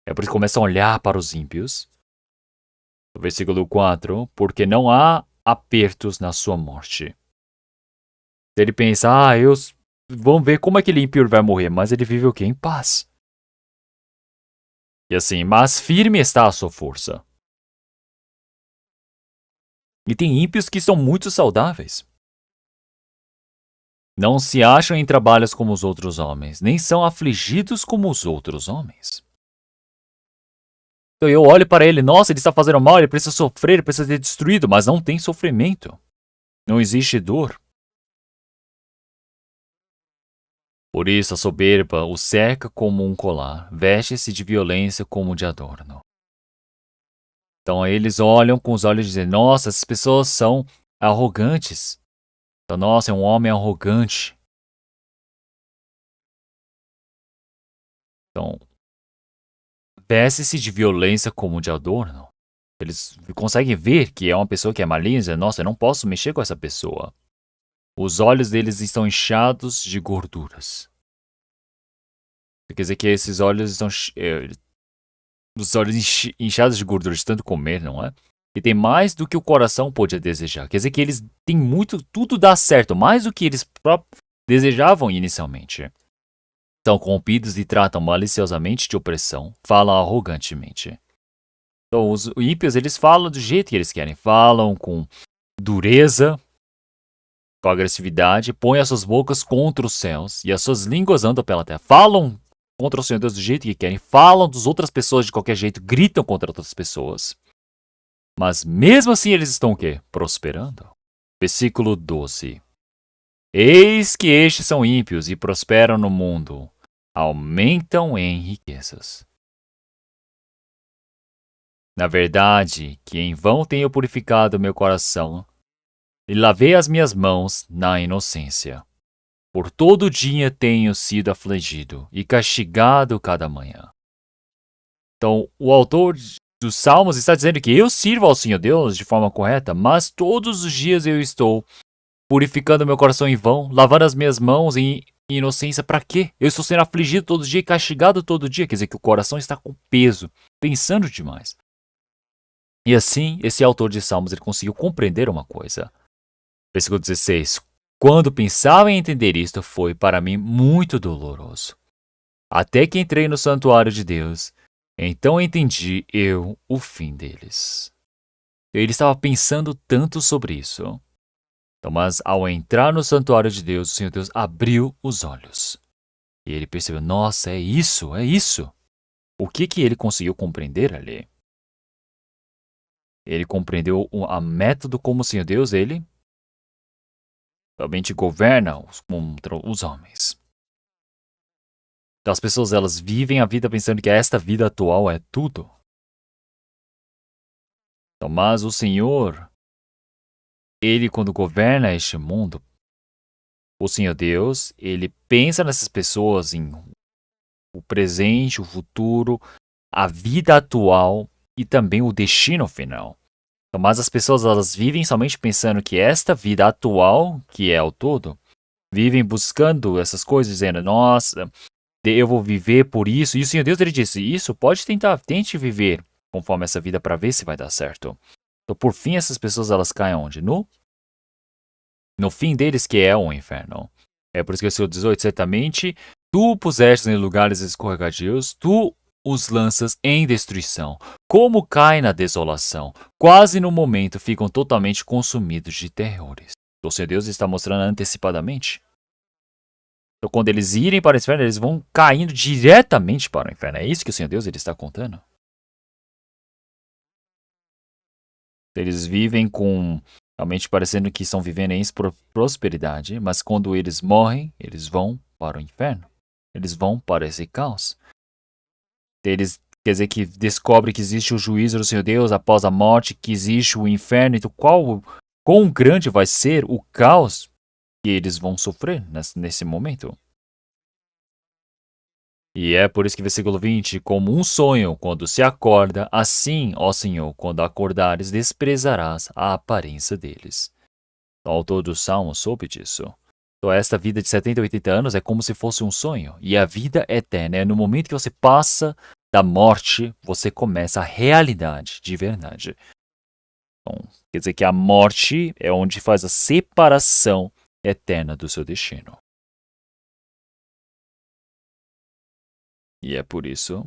É por isso que começa a olhar para os ímpios. No versículo 4, porque não há apertos na sua morte. Ele pensa, vamos ver como aquele ímpio vai morrer, mas ele vive o quê? Em paz. E assim, mas firme está a sua força. E tem ímpios que são muito saudáveis. Não se acham em trabalhos como os outros homens, nem são afligidos como os outros homens. Então eu olho para ele, nossa, ele está fazendo mal, ele precisa sofrer, ele precisa ser destruído, mas não tem sofrimento. Não existe dor. Por isso a soberba o cerca como um colar, veste-se de violência como de adorno. Então eles olham com os olhos e dizem, nossa, essas pessoas são arrogantes. Então, nossa, é um homem arrogante. Então, veste-se de violência como de adorno. Eles conseguem ver que é uma pessoa que é maligna e dizem, nossa, eu não posso mexer com essa pessoa. Os olhos deles estão inchados de gorduras. Quer dizer que esses olhos estão os olhos inchados de gordura de tanto comer, não é? E tem mais do que o coração pode desejar. Quer dizer que eles têm muito, tudo dá certo, mais do que eles próprios desejavam inicialmente. São corrompidos e tratam maliciosamente de opressão, falam arrogantemente. Então, os ímpios, eles falam do jeito que eles querem, falam com dureza, com agressividade, põem as suas bocas contra os céus e as suas línguas andam pela terra. Falam contra o Senhor Deus do jeito que querem, falam das outras pessoas de qualquer jeito, gritam contra outras pessoas. Mas mesmo assim eles estão o quê? Prosperando. Versículo 12. Eis que estes são ímpios e prosperam no mundo, aumentam em riquezas. Na verdade, que em vão tenho purificado meu coração e lavei as minhas mãos na inocência. Por todo dia tenho sido afligido e castigado cada manhã. Então, o autor dos Salmos está dizendo que eu sirvo ao Senhor Deus de forma correta, mas todos os dias eu estou purificando meu coração em vão, lavando as minhas mãos em inocência. Para quê? Eu estou sendo afligido todo dia e castigado todo dia. Quer dizer que o coração está com peso, pensando demais. E assim, esse autor de Salmos ele conseguiu compreender uma coisa. Versículo 16. Quando pensava em entender isto, foi para mim muito doloroso. Até que entrei no santuário de Deus, então entendi eu o fim deles. Ele estava pensando tanto sobre isso. Então, mas ao entrar no santuário de Deus, o Senhor Deus abriu os olhos. E ele percebeu, nossa, é isso, é isso. O que ele conseguiu compreender ali? Ele compreendeu a método como o Senhor Deus, ele realmente governa contra os homens. Então, as pessoas elas vivem a vida pensando que esta vida atual é tudo. Então, mas o Senhor, Ele quando governa este mundo, o Senhor Deus, Ele pensa nessas pessoas em o presente, o futuro, a vida atual e também o destino final. Então, mas as pessoas elas vivem somente pensando que esta vida atual, que é o todo, vivem buscando essas coisas, dizendo, nossa, eu vou viver por isso. E o Senhor Deus ele disse, isso, pode tentar, tente viver conforme essa vida para ver se vai dar certo. Então, por fim, essas pessoas elas caem onde? No fim deles, que é o inferno. É por isso que o Senhor 18, certamente, tu puseste em lugares escorregadios, tu os lanças em destruição, como cai na desolação. Quase no momento ficam totalmente consumidos de terrores. O Senhor Deus está mostrando antecipadamente. Então, quando eles irem para o inferno, eles vão caindo diretamente para o inferno. É isso que o Senhor Deus ele está contando. Eles vivem com, realmente parecendo que estão vivendo em prosperidade, mas quando eles morrem, eles vão para o inferno. Eles vão para esse caos. Eles, quer dizer, que descobrem que existe o juízo do Senhor Deus após a morte, que existe o inferno. Então, quão grande vai ser o caos que eles vão sofrer nesse momento? E é por isso que versículo 20, como um sonho quando se acorda, assim, ó Senhor, quando acordares, desprezarás a aparência deles. O autor do Salmo soube disso. Então esta vida de 70 e 80 anos é como se fosse um sonho. E a vida eterna é no momento que você passa da morte, você começa a realidade de verdade. Então, quer dizer que a morte é onde faz a separação eterna do seu destino. E é por isso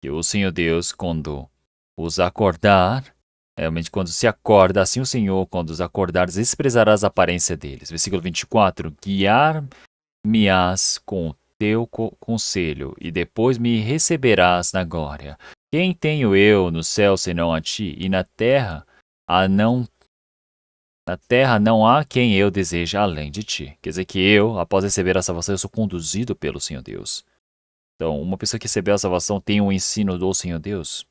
que o Senhor Deus, quando os acordar, realmente quando se acorda, assim o Senhor, quando os acordares, desprezarás a aparência deles. Versículo 24, guiar-me-ás com o teu conselho, e depois me receberás na glória. Quem tenho eu no céu senão a ti, e na terra não há quem eu deseje além de ti. Quer dizer que eu, após receber a salvação, eu sou conduzido pelo Senhor Deus. Então, uma pessoa que recebeu a salvação tem o ensino do Senhor Deus.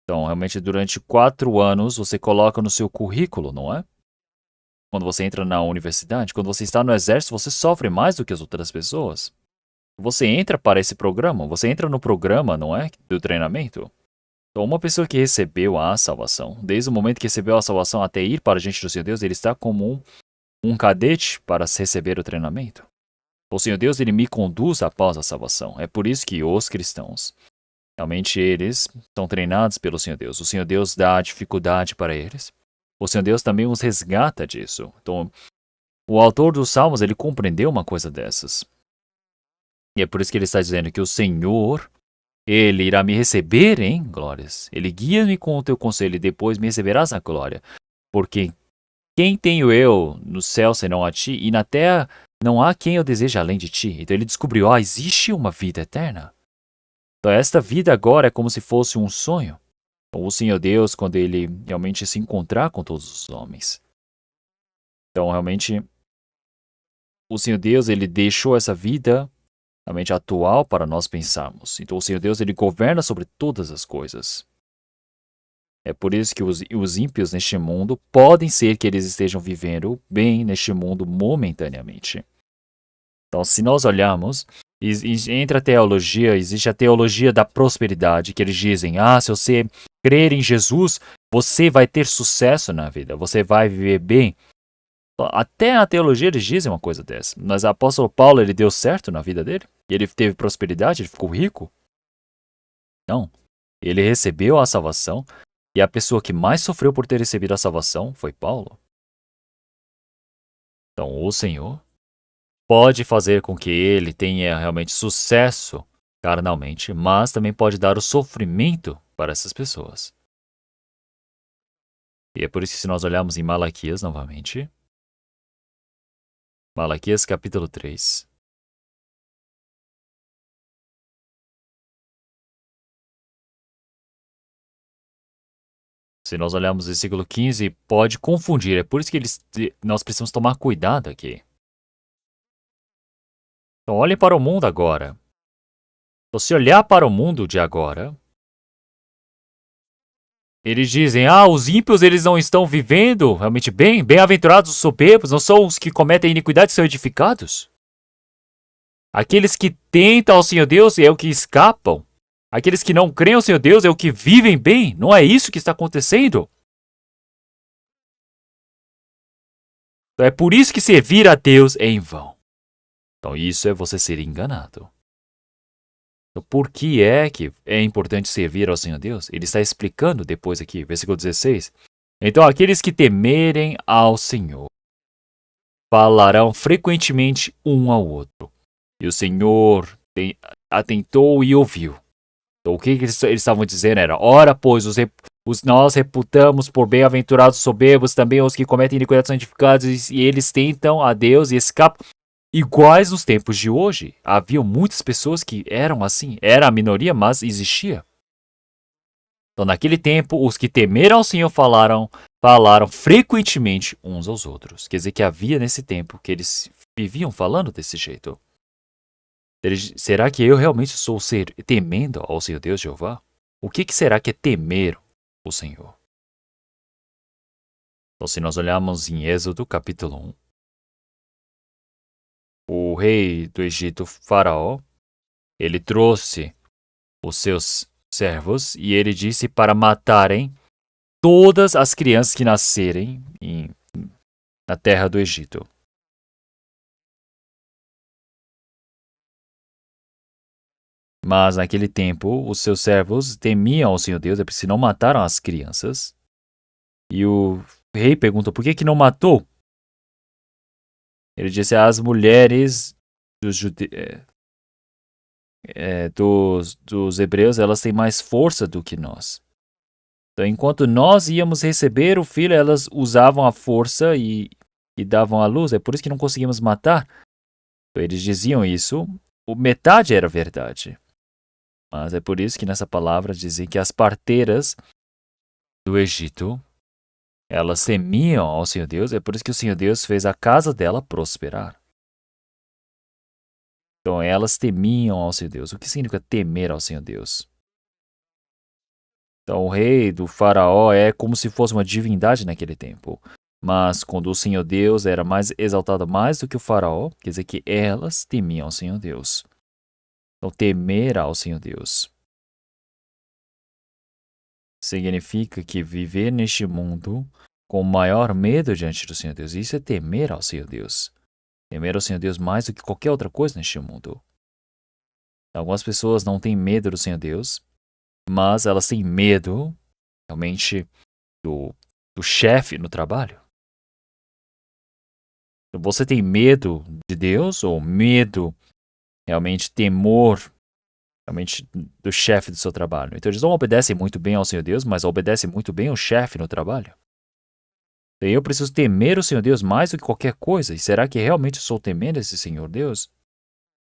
Então, realmente, durante 4 anos, você coloca no seu currículo, não é? Quando você entra na universidade, quando você está no exército, você sofre mais do que as outras pessoas. Você entra para esse programa, você entra no programa, não é? Do treinamento. Então, uma pessoa que recebeu a salvação, desde o momento que recebeu a salvação até ir para diante do Senhor Deus, ele está como um cadete para receber o treinamento. O Senhor Deus, ele me conduz após a salvação. É por isso que os cristãos, realmente eles são treinados pelo Senhor Deus. O Senhor Deus dá dificuldade para eles. O Senhor Deus também os resgata disso. Então, o autor dos Salmos, ele compreendeu uma coisa dessas. E é por isso que ele está dizendo que o Senhor, ele irá me receber em glórias. Ele guia-me com o teu conselho e depois me receberás na glória. Porque quem tenho eu no céu senão a ti, e na terra não há quem eu deseje além de ti. Então ele descobriu, existe uma vida eterna. Então esta vida agora é como se fosse um sonho. O Senhor Deus, quando ele realmente se encontrar com todos os homens. Então realmente, o Senhor Deus, ele deixou essa vida realmente atual para nós pensarmos. Então o Senhor Deus, ele governa sobre todas as coisas. É por isso que os ímpios neste mundo podem ser que eles estejam vivendo bem neste mundo momentaneamente. Então, se nós olharmos, entre a teologia, existe a teologia da prosperidade, que eles dizem, se você crer em Jesus, você vai ter sucesso na vida, você vai viver bem. Até na teologia eles dizem uma coisa dessa. Mas o apóstolo Paulo, ele deu certo na vida dele? Ele teve prosperidade? Ele ficou rico? Não. Ele recebeu a salvação. E a pessoa que mais sofreu por ter recebido a salvação foi Paulo. Então, o Senhor pode fazer com que ele tenha realmente sucesso carnalmente, mas também pode dar o sofrimento para essas pessoas. E é por isso que se nós olharmos em Malaquias novamente, Malaquias capítulo 3, se nós olharmos o versículo 15, pode confundir. É por isso que nós precisamos tomar cuidado aqui. Então, olhem para o mundo agora. Então, se olhar para o mundo de agora, Eles dizem, os ímpios eles não estão vivendo realmente bem, bem-aventurados os soberbos, não são os que cometem iniquidade que são edificados. Aqueles que tentam ao Senhor Deus é o que escapam. Aqueles que não creem ao Senhor Deus é o que vivem bem. Não é isso que está acontecendo? Então é por isso que servir a Deus é em vão. Então isso é você ser enganado. Então, por que é importante servir ao Senhor Deus? Ele está explicando depois aqui, versículo 16. Então aqueles que temerem ao Senhor falarão frequentemente um ao outro. E o Senhor atentou e ouviu. Então, o que eles estavam dizendo era: ora, pois, nós reputamos por bem-aventurados soberbos também os que cometem iniquidades santificados e eles tentam a Deus e escapam. Iguais nos tempos de hoje. Havia muitas pessoas que eram assim. Era a minoria, mas existia. Então, naquele tempo, os que temeram ao Senhor falaram frequentemente uns aos outros. Quer dizer que havia nesse tempo que eles viviam falando desse jeito. Será que eu realmente sou temendo ao Senhor Deus Jeová? O que será que é temer o Senhor? Então, se nós olharmos em Êxodo capítulo 1, o rei do Egito, Faraó, ele trouxe os seus servos e ele disse para matarem todas as crianças que nascerem na terra do Egito. Mas naquele tempo, os seus servos temiam ao Senhor Deus, se não mataram as crianças. E o rei perguntou, por que não matou? Ele disse, as mulheres dos hebreus, elas têm mais força do que nós. Então, enquanto nós íamos receber o filho, elas usavam a força e davam à luz. É por isso que não conseguimos matar. Então, eles diziam isso. Metade era verdade. Mas é por isso que nessa palavra dizem que as parteiras do Egito, elas temiam ao Senhor Deus. É por isso que o Senhor Deus fez a casa dela prosperar. Então elas temiam ao Senhor Deus. O que significa temer ao Senhor Deus? Então o rei do faraó é como se fosse uma divindade naquele tempo. Mas quando o Senhor Deus era mais exaltado mais do que o faraó, quer dizer que elas temiam ao Senhor Deus. Então temer ao Senhor Deus significa que viver neste mundo com maior medo diante do Senhor Deus. Isso é temer ao Senhor Deus. Temer ao Senhor Deus mais do que qualquer outra coisa neste mundo. Algumas pessoas não têm medo do Senhor Deus, mas elas têm medo, realmente, do chefe no trabalho. Você tem medo de Deus ou medo, realmente, temor, realmente, do chefe do seu trabalho? Então eles não obedecem muito bem ao Senhor Deus, mas obedecem muito bem ao chefe no trabalho. Então eu preciso temer o Senhor Deus mais do que qualquer coisa. E será que realmente estou temendo esse Senhor Deus?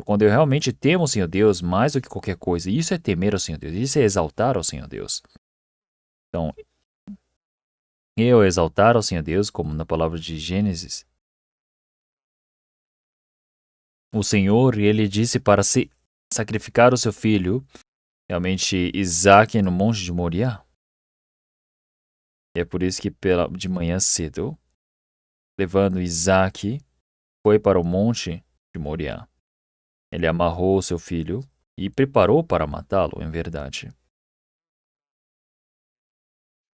Quando eu realmente temo o Senhor Deus mais do que qualquer coisa, isso é temer ao Senhor Deus, isso é exaltar ao Senhor Deus. Então, eu exaltar ao Senhor Deus, como na palavra de Gênesis, o Senhor, ele disse para se sacrificar o seu filho, realmente Isaac, no monte de Moriá. E é por isso que de manhã cedo, levando Isaac, foi para o monte de Moriá. Ele amarrou o seu filho e preparou para matá-lo, em verdade.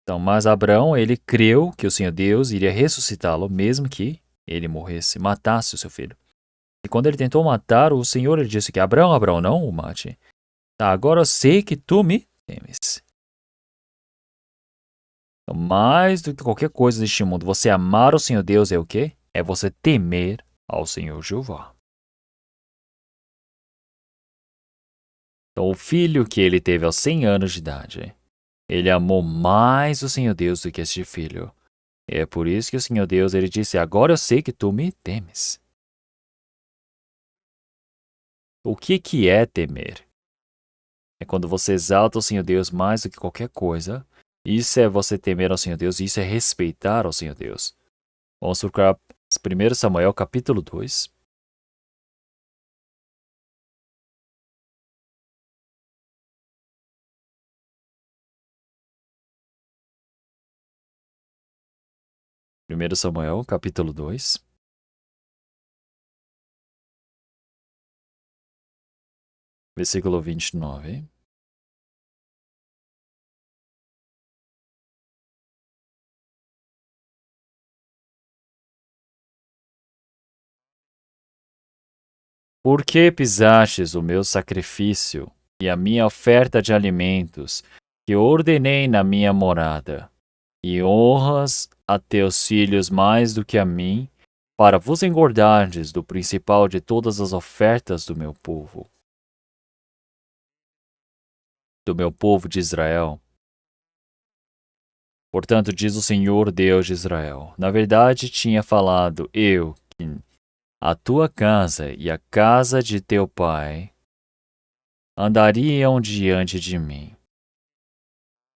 Então, mas Abraão, ele creu que o Senhor Deus iria ressuscitá-lo, mesmo que ele morresse, matasse o seu filho. E quando ele tentou matar, o Senhor ele disse que Abraão, Abraão, não o mate. Tá, agora eu sei que tu me temes. Então, mais do que qualquer coisa neste mundo, você amar o Senhor Deus é o quê? É você temer ao Senhor Jeová. Então, o filho que ele teve aos 100 anos de idade, ele amou mais o Senhor Deus do que este filho. É por isso que o Senhor Deus ele disse, agora eu sei que tu me temes. O que é temer? É quando você exalta o Senhor Deus mais do que qualquer coisa. Isso é você temer ao Senhor Deus, isso é respeitar ao Senhor Deus. Vamos procurar 1 Samuel capítulo 2. 1 Samuel, capítulo 2. Versículo 29. Por que pisastes o meu sacrifício e a minha oferta de alimentos, que ordenei na minha morada, e honras a teus filhos mais do que a mim, para vos engordardes do principal de todas as ofertas do meu povo de Israel? Portanto, diz o Senhor Deus de Israel: na verdade tinha falado eu que a tua casa e a casa de teu pai andariam diante de mim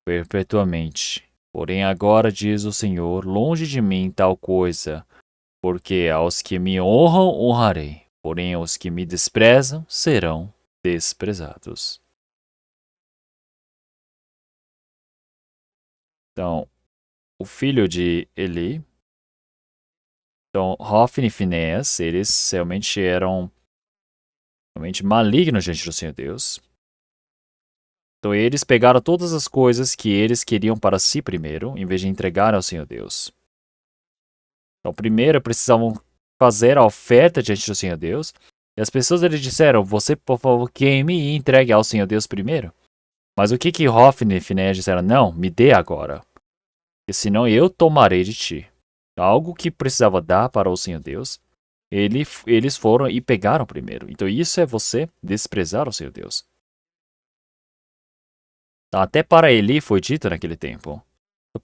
perpetuamente. Porém, agora diz o Senhor: longe de mim tal coisa, porque aos que me honram honrarei, porém aos que me desprezam serão desprezados. Então, o filho de Eli, então Hofni e Finéas, eles realmente eram malignos diante do Senhor Deus. Então eles pegaram todas as coisas que eles queriam para si primeiro, em vez de entregar ao Senhor Deus. Então primeiro precisavam fazer a oferta diante do Senhor Deus. E as pessoas eles disseram: você, por favor, queime e entregue ao Senhor Deus primeiro. Mas o que Hofni e Finéas disseram? Não, me dê agora, porque senão eu tomarei de ti. Algo que precisava dar para o Senhor Deus, eles foram e pegaram primeiro. Então isso é você desprezar o Senhor Deus. Até para Eli foi dito naquele tempo: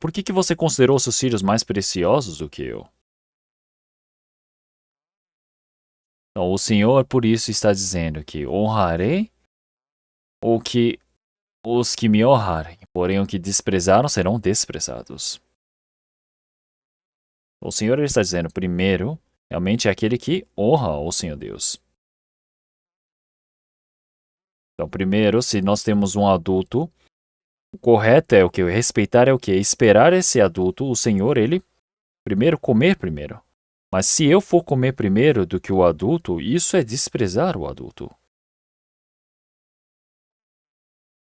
por que você considerou seus filhos mais preciosos do que eu? Então, o Senhor, por isso, está dizendo que honrarei ou que os que me honrarem, porém os que desprezaram serão desprezados. O Senhor está dizendo, primeiro, realmente é aquele que honra o Senhor Deus. Então, primeiro, se nós temos um adulto, o correto é o que? Respeitar é o que? Esperar esse adulto, o Senhor, ele primeiro comer primeiro. Mas se eu for comer primeiro do que o adulto, isso é desprezar o adulto.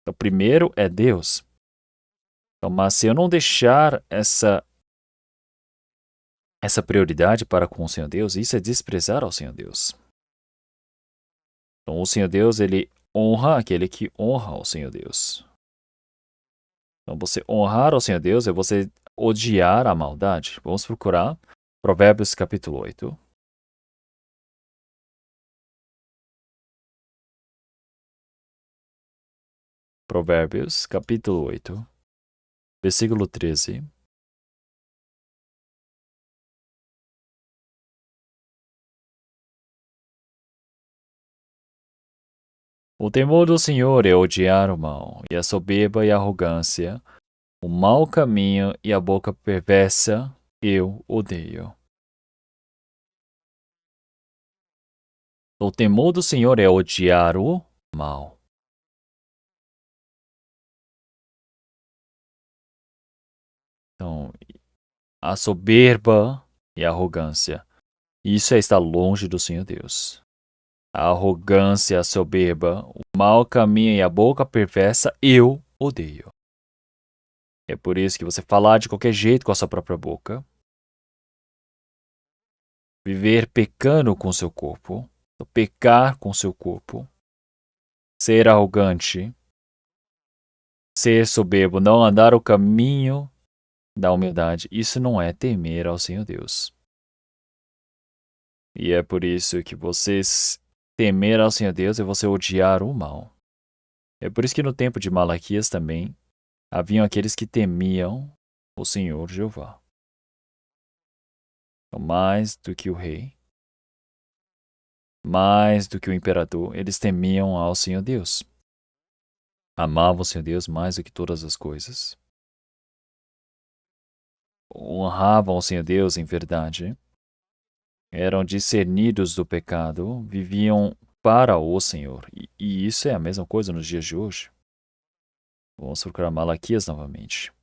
Então, primeiro é Deus. Então, mas se eu não deixar essa prioridade para com o Senhor Deus, isso é desprezar ao Senhor Deus. Então, o Senhor Deus, ele honra aquele que honra o Senhor Deus. Então, você honrar o Senhor Deus é você odiar a maldade. Vamos procurar Provérbios capítulo 8. Provérbios capítulo 8, versículo 13. O temor do Senhor é odiar o mal, e a soberba e a arrogância, o mau caminho e a boca perversa eu odeio. O temor do Senhor é odiar o mal. Então, a soberba e a arrogância, isso é estar longe do Senhor Deus. A arrogância, a soberba, o mau caminho e a boca perversa eu odeio. É por isso que você falar de qualquer jeito com a sua própria boca, viver pecando com seu corpo, pecar com seu corpo, ser arrogante, ser soberbo, não andar o caminho da humildade, isso não é temer ao Senhor Deus. E é por isso que vocês temer ao Senhor Deus é você odiar o mal. É por isso que no tempo de Malaquias também haviam aqueles que temiam o Senhor Jeová. Mais do que o rei, mais do que o imperador, eles temiam ao Senhor Deus. Amavam o Senhor Deus mais do que todas as coisas. Honravam o Senhor Deus em verdade. Eram discernidos do pecado, viviam para o Senhor. E isso é a mesma coisa nos dias de hoje. Vamos procurar Malaquias novamente.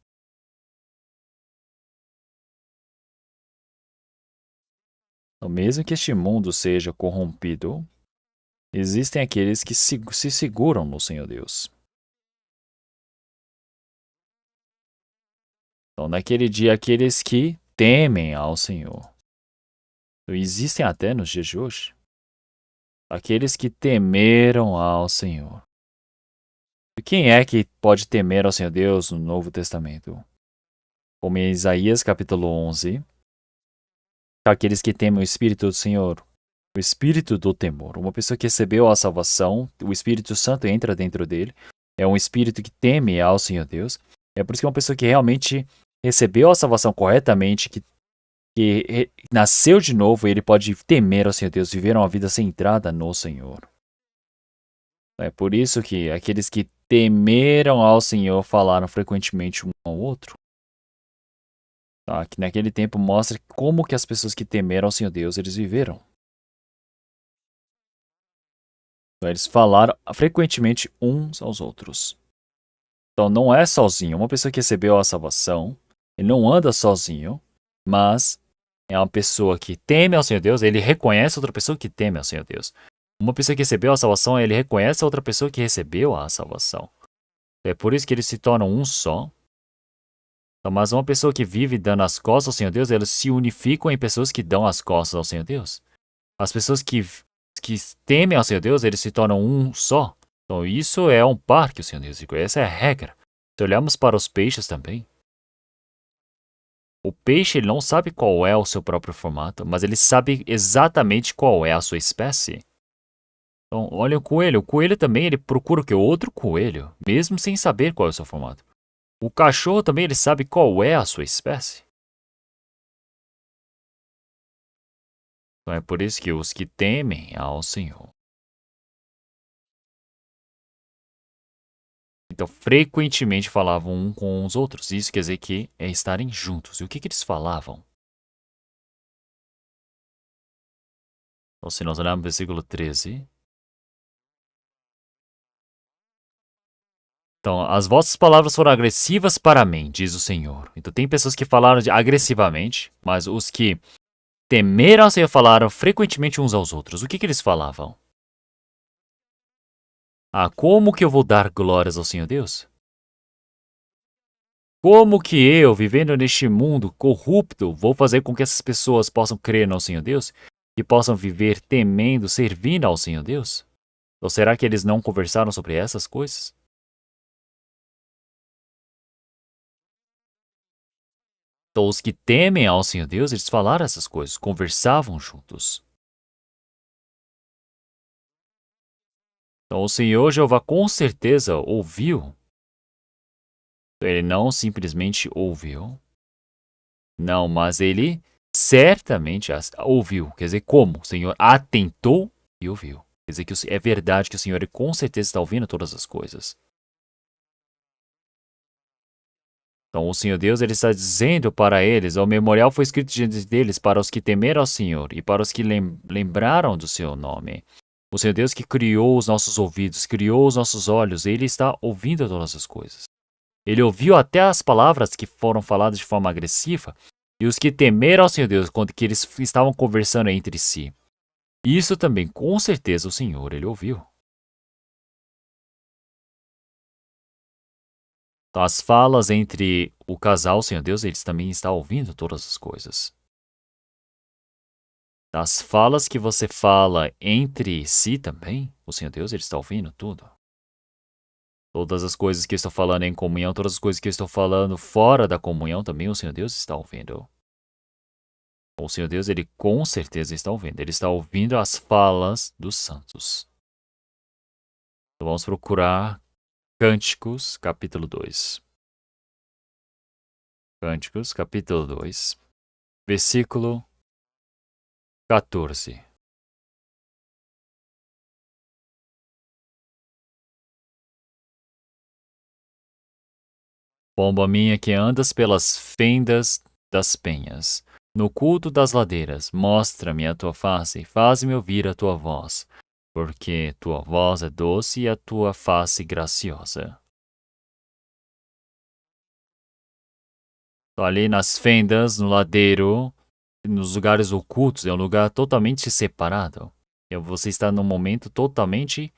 Então, mesmo que este mundo seja corrompido, existem aqueles que se seguram no Senhor Deus. Então, naquele dia, aqueles que temem ao Senhor. Então, existem até nos dias de hoje aqueles que temeram ao Senhor. E quem é que pode temer ao Senhor Deus no Novo Testamento? Como em Isaías capítulo 11, aqueles que temem o Espírito do Senhor, o Espírito do temor. Uma pessoa que recebeu a salvação, o Espírito Santo entra dentro dele, é um espírito que teme ao Senhor Deus. É por isso que uma pessoa que realmente recebeu a salvação corretamente, que nasceu de novo, ele pode temer ao Senhor Deus, viver uma vida centrada no Senhor. É por isso que aqueles que temeram ao Senhor falaram frequentemente um ao outro. Tá? Que naquele tempo mostra como que as pessoas que temeram ao Senhor Deus, eles viveram. Então, eles falaram frequentemente uns aos outros. Então não é sozinho. Uma pessoa que recebeu a salvação, ele não anda sozinho, mas é uma pessoa que teme ao Senhor Deus, ele reconhece outra pessoa que teme ao Senhor Deus. Uma pessoa que recebeu a salvação, ele reconhece a outra pessoa que recebeu a salvação. É por isso que eles se tornam um só. Então, mas uma pessoa que vive dando as costas ao Senhor Deus, elas se unificam em pessoas que dão as costas ao Senhor Deus. As pessoas que temem ao Senhor Deus, eles se tornam um só. Então isso é um par que o Senhor Deus reconhece, essa é a regra. Se olharmos para os peixes também, o peixe ele não sabe qual é o seu próprio formato, mas ele sabe exatamente qual é a sua espécie. Então, olha o coelho também ele procura o que? Outro coelho, mesmo sem saber qual é o seu formato. O cachorro também ele sabe qual é a sua espécie. Então é por isso que os que temem ao Senhor. Então, frequentemente falavam um com os outros. Isso quer dizer que é estarem juntos. E o que eles falavam? Então, se nós olharmos o versículo 13. Então, as vossas palavras foram agressivas para mim, diz o Senhor. Então, tem pessoas que falaram agressivamente, mas os que temeram ao Senhor falaram frequentemente uns aos outros. O que eles falavam? Ah, como que eu vou dar glórias ao Senhor Deus? Como que eu, vivendo neste mundo corrupto, vou fazer com que essas pessoas possam crer no Senhor Deus? Que possam viver temendo, servindo ao Senhor Deus? Ou será que eles não conversaram sobre essas coisas? Então, os que temem ao Senhor Deus, eles falaram essas coisas, conversavam juntos. Então, o Senhor Jeová com certeza ouviu. Ele não simplesmente ouviu. Não, mas ele certamente ouviu. Quer dizer, como? O Senhor atentou e ouviu. Quer dizer que é verdade que o Senhor com certeza está ouvindo todas as coisas. Então, o Senhor Deus ele está dizendo para eles: o memorial foi escrito diante deles para os que temeram ao Senhor e para os que lembraram do seu nome. O Senhor Deus que criou os nossos ouvidos, criou os nossos olhos, ele está ouvindo todas as coisas. Ele ouviu até as palavras que foram faladas de forma agressiva e os que temeram ao Senhor Deus quando que eles estavam conversando entre si. Isso também, com certeza, o Senhor ele ouviu. Então, as falas entre o casal, Senhor Deus, eles também estão ouvindo todas as coisas. As falas que você fala entre si também, o Senhor Deus, ele está ouvindo tudo. Todas as coisas que eu estou falando em comunhão, todas as coisas que eu estou falando fora da comunhão também, o Senhor Deus está ouvindo. O Senhor Deus, ele com certeza está ouvindo. Ele está ouvindo as falas dos santos. Então vamos procurar Cânticos, capítulo 2. Cânticos, capítulo 2, versículo 14. Pomba minha que andas pelas fendas das penhas, no culto das ladeiras, mostra-me a tua face e faz-me ouvir a tua voz, porque tua voz é doce e a tua face graciosa. Tô ali nas fendas, no ladeiro, nos lugares ocultos, é um lugar totalmente separado. E você está num momento totalmente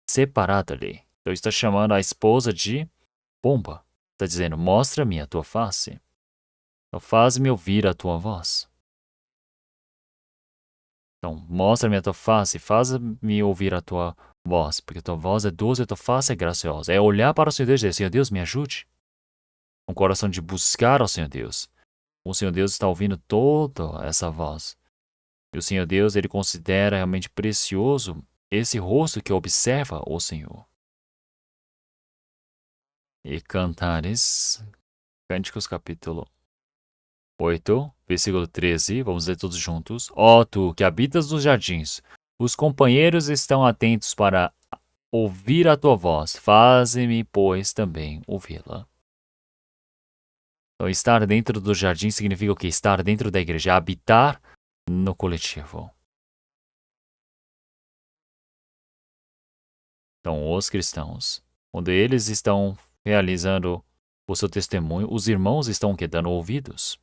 separado ali. Então está chamando a esposa de pomba. Está dizendo, mostra-me a tua face. Então faz-me ouvir a tua voz. Então, mostra-me a tua face, faz-me ouvir a tua voz, porque a tua voz é doce e a tua face é graciosa. É olhar para o Senhor Deus e dizer, Senhor Deus, me ajude. Um coração de buscar ao Senhor Deus. O Senhor Deus está ouvindo toda essa voz. E o Senhor Deus, ele considera realmente precioso esse rosto que observa o Senhor. E Cantares, Cânticos capítulo 8, versículo 13, vamos ler todos juntos. Ó tu que habitas nos jardins, os companheiros estão atentos para ouvir a tua voz, faze-me, pois, também ouvi-la. Então, estar dentro do jardim significa o quê? Estar dentro da igreja, habitar no coletivo. Então, os cristãos, quando eles estão realizando o seu testemunho, os irmãos estão o quê? Dando ouvidos.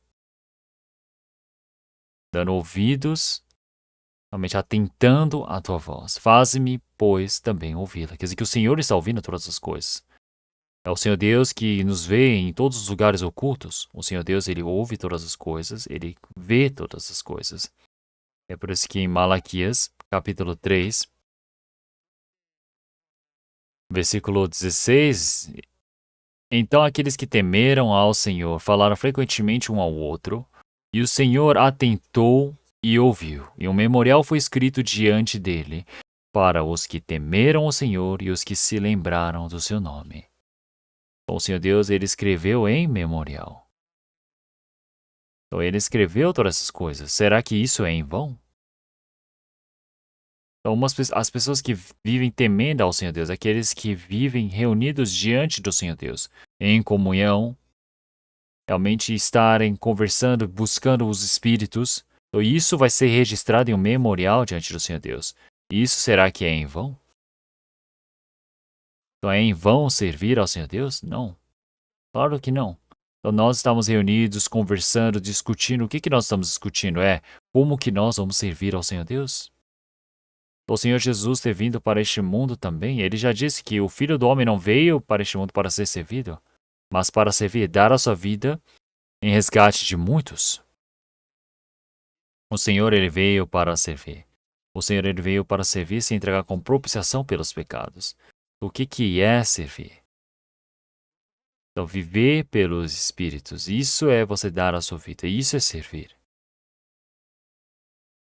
Dando ouvidos, realmente atentando à tua voz. Faze-me, pois, também ouvi-la. Quer dizer que o Senhor está ouvindo todas as coisas. É o Senhor Deus que nos vê em todos os lugares ocultos. O Senhor Deus, ele ouve todas as coisas, ele vê todas as coisas. É por isso que em Malaquias, capítulo 3, versículo 16, então aqueles que temeram ao Senhor falaram frequentemente um ao outro, e o Senhor atentou e ouviu, e um memorial foi escrito diante dele para os que temeram o Senhor e os que se lembraram do seu nome. Então, o Senhor Deus, ele escreveu em memorial. Então, ele escreveu todas essas coisas. Será que isso é em vão? Então, as pessoas que vivem temendo ao Senhor Deus, aqueles que vivem reunidos diante do Senhor Deus, em comunhão, realmente estarem conversando, buscando os Espíritos, então isso vai ser registrado em um memorial diante do Senhor Deus. E isso será que é em vão? Então é em vão servir ao Senhor Deus? Não. Claro que não. Então nós estamos reunidos, conversando, discutindo. O que nós estamos discutindo? É como que nós vamos servir ao Senhor Deus? O Senhor Jesus ter vindo para este mundo também, ele já disse que o Filho do Homem não veio para este mundo para ser servido, mas para servir, dar a sua vida em resgate de muitos. O Senhor, ele veio para servir. O Senhor, ele veio para servir e se entregar com propiciação pelos pecados. O que é servir? Então, viver pelos Espíritos, isso é você dar a sua vida, isso é servir.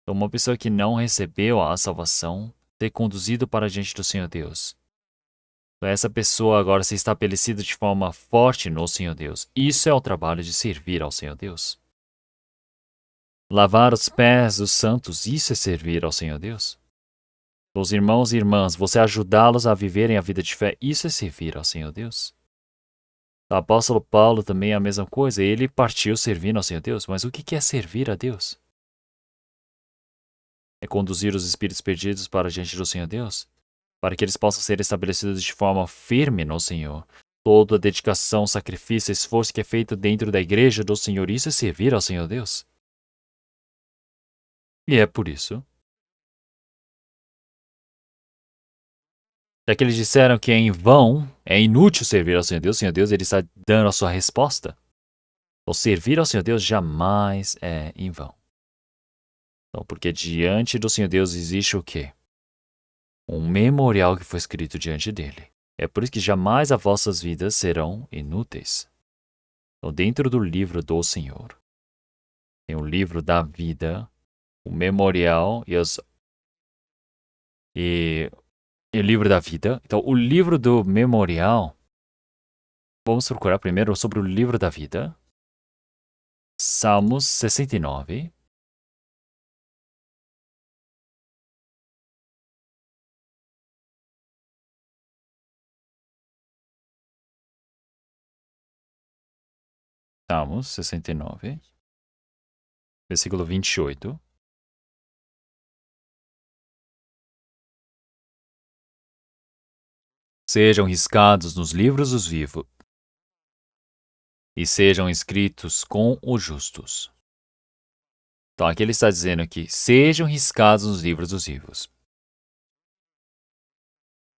Então, uma pessoa que não recebeu a salvação, ser conduzido para diante do Senhor Deus. Então, essa pessoa agora se estabelecida de forma forte no Senhor Deus. Isso é o trabalho de servir ao Senhor Deus. Lavar os pés dos santos, isso é servir ao Senhor Deus. Os irmãos e irmãs, você ajudá-los a viverem a vida de fé, isso é servir ao Senhor Deus. O apóstolo Paulo também é a mesma coisa, ele partiu servindo ao Senhor Deus, mas o que é servir a Deus? É conduzir os espíritos perdidos para diante do Senhor Deus, para que eles possam ser estabelecidos de forma firme no Senhor. Toda a dedicação, sacrifício, esforço que é feito dentro da igreja do Senhor, isso é servir ao Senhor Deus. E é por isso, já que eles disseram que é em vão, é inútil servir ao Senhor Deus, o Senhor Deus ele está dando a sua resposta. O servir ao Senhor Deus jamais é em vão. Então, porque diante do Senhor Deus existe o quê? Um memorial que foi escrito diante dele. É por isso que jamais as vossas vidas serão inúteis. Então, dentro do livro do Senhor, tem o livro da vida, o memorial e o livro da vida. Então, o livro do memorial, vamos procurar primeiro sobre o livro da vida. Salmos 69. Salmos 69, versículo 28. Sejam riscados nos livros dos vivos e sejam escritos com os justos. Então aqui ele está dizendo que sejam riscados nos livros dos vivos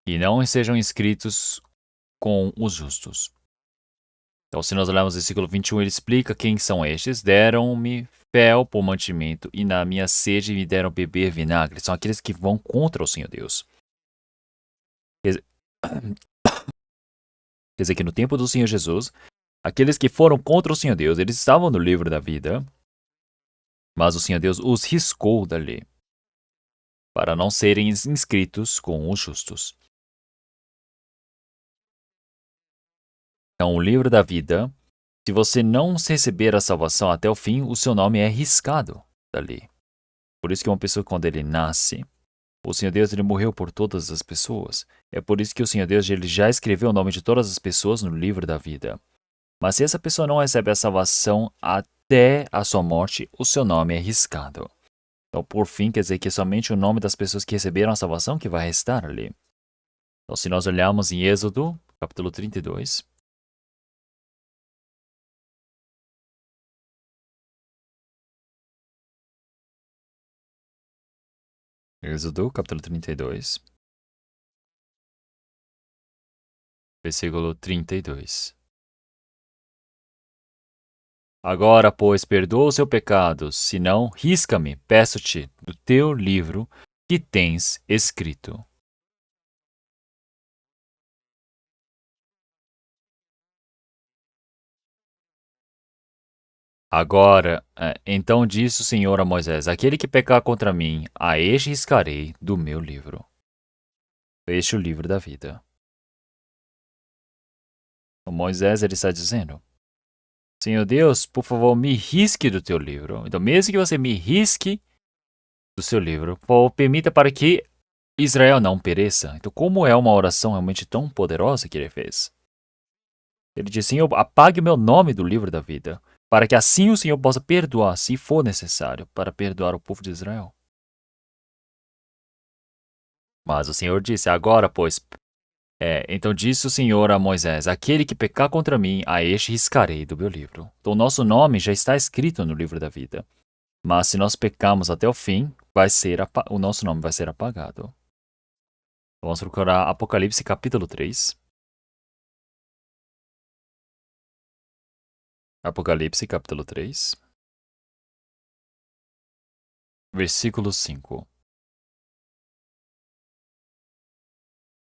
e não sejam escritos com os justos. Então, se nós olharmos o versículo 21, ele explica quem são estes. Deram-me fel por mantimento e na minha sede me deram beber vinagre. São aqueles que vão contra o Senhor Deus. Quer dizer que no tempo do Senhor Jesus, aqueles que foram contra o Senhor Deus, eles estavam no livro da vida, mas o Senhor Deus os riscou dali, para não serem inscritos com os justos. Então, o livro da vida, se você não receber a salvação até o fim, o seu nome é riscado dali. Por isso que uma pessoa, quando ele nasce, o Senhor Deus ele morreu por todas as pessoas. É por isso que o Senhor Deus ele já escreveu o nome de todas as pessoas no livro da vida. Mas se essa pessoa não recebe a salvação até a sua morte, o seu nome é riscado. Então, por fim, quer dizer que é somente o nome das pessoas que receberam a salvação que vai restar ali. Então, se nós olharmos em Êxodo, capítulo 32. Êxodo, capítulo 32. Versículo 32. Agora, pois, perdoa o seu pecado, senão, risca-me, peço-te, do teu livro que tens escrito. Agora, então disse o Senhor a Moisés: aquele que pecar contra mim, a este riscarei do meu livro. Este é o livro da vida. O Moisés ele está dizendo: Senhor Deus, por favor, me risque do teu livro. Então, mesmo que você me risque do seu livro, permita para que Israel não pereça. Então, como é uma oração realmente tão poderosa que ele fez? Ele diz: Senhor, apague o meu nome do livro da vida, para que assim o Senhor possa perdoar, se for necessário, para perdoar o povo de Israel. Mas o Senhor disse: agora, pois, então disse o Senhor a Moisés: aquele que pecar contra mim, a este riscarei do meu livro. Então, o nosso nome já está escrito no livro da vida. Mas se nós pecarmos até o fim, o nosso nome vai ser apagado. Vamos procurar Apocalipse capítulo 3. Apocalipse capítulo 3. Versículo 5.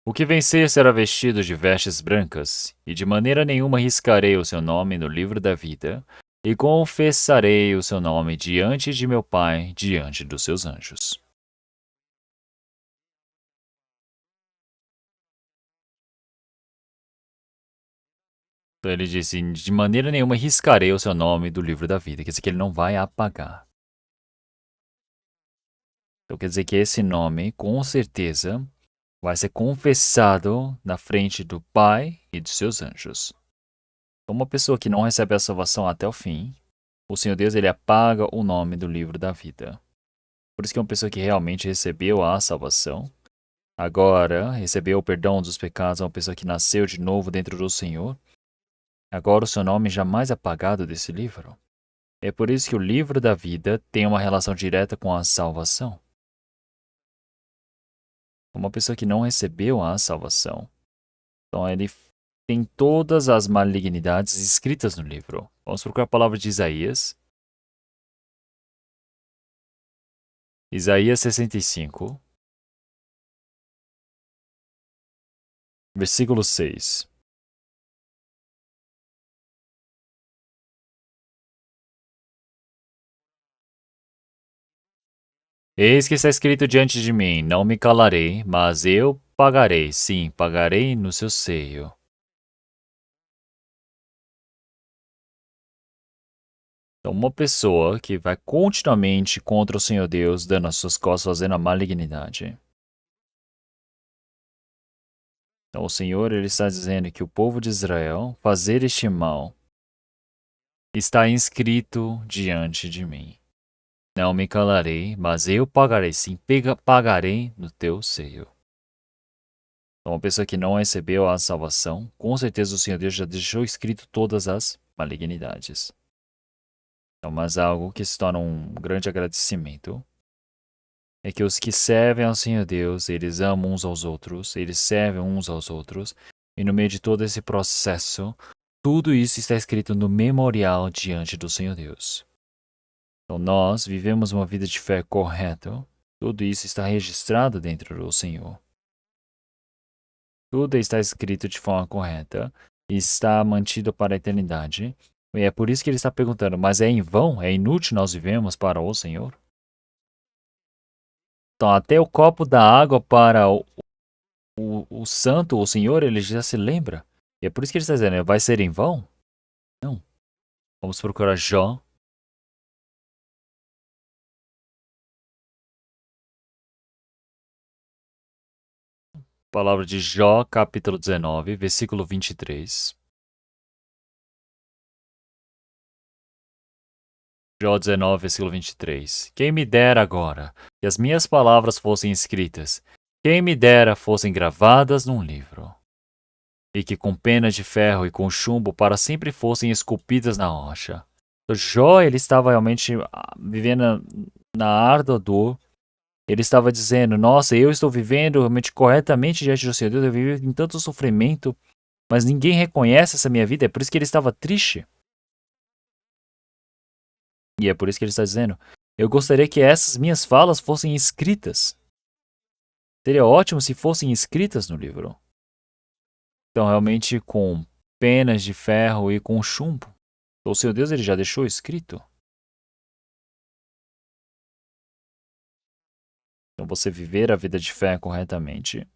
O que vencer será vestido de vestes brancas, e de maneira nenhuma riscarei o seu nome no livro da vida, e confessarei o seu nome diante de meu Pai, diante dos seus anjos. Então ele disse: de maneira nenhuma riscarei o seu nome do livro da vida, quer dizer que ele não vai apagar. Então quer dizer que esse nome, com certeza, vai ser confessado na frente do Pai e de seus anjos. Então, uma pessoa que não recebe a salvação até o fim, o Senhor Deus ele apaga o nome do livro da vida. Por isso que uma pessoa que realmente recebeu a salvação, agora recebeu o perdão dos pecados, uma pessoa que nasceu de novo dentro do Senhor, agora o seu nome jamais é apagado desse livro. É por isso que o livro da vida tem uma relação direta com a salvação. Uma pessoa que não recebeu a salvação, então ele tem todas as malignidades escritas no livro. Vamos procurar a palavra de Isaías. Isaías 65, versículo 6. Eis que está escrito diante de mim: não me calarei, mas eu pagarei, sim, pagarei no seu seio. Então, uma pessoa que vai continuamente contra o Senhor Deus, dando as suas costas, fazendo a malignidade. Então, o Senhor ele está dizendo que o povo de Israel fazer este mal está inscrito diante de mim. Não me calarei, mas eu pagarei, sim, pagarei no teu seio. Então, uma pessoa que não recebeu a salvação, com certeza o Senhor Deus já deixou escrito todas as malignidades. Então, mas algo que se torna um grande agradecimento é que os que servem ao Senhor Deus, eles amam uns aos outros, eles servem uns aos outros, e no meio de todo esse processo, tudo isso está escrito no memorial diante do Senhor Deus. Então nós vivemos uma vida de fé correta, tudo isso está registrado dentro do Senhor. Tudo está escrito de forma correta e está mantido para a eternidade. E é por isso que ele está perguntando, mas é em vão, é inútil nós vivemos para o Senhor? Então até o copo da água para o santo, o Senhor, ele já se lembra. E é por isso que ele está dizendo, vai ser em vão? Não. Vamos procurar Jó. Palavra de Jó, capítulo 19, versículo 23. Jó 19, versículo 23. Quem me dera agora que as minhas palavras fossem escritas, quem me dera fossem gravadas num livro, e que com pena de ferro e com chumbo para sempre fossem esculpidas na rocha. Jó, ele estava realmente vivendo na árdua dor. Ele estava dizendo, nossa, eu estou vivendo realmente corretamente diante do Senhor Deus, eu vivo em tanto sofrimento, mas ninguém reconhece essa minha vida, é por isso que ele estava triste. E é por isso que ele está dizendo, eu gostaria que essas minhas falas fossem escritas. Seria ótimo se fossem escritas no livro. Então, realmente, com penas de ferro e com chumbo. O Senhor Deus, ele já deixou escrito. Então, você viver a vida de fé corretamente.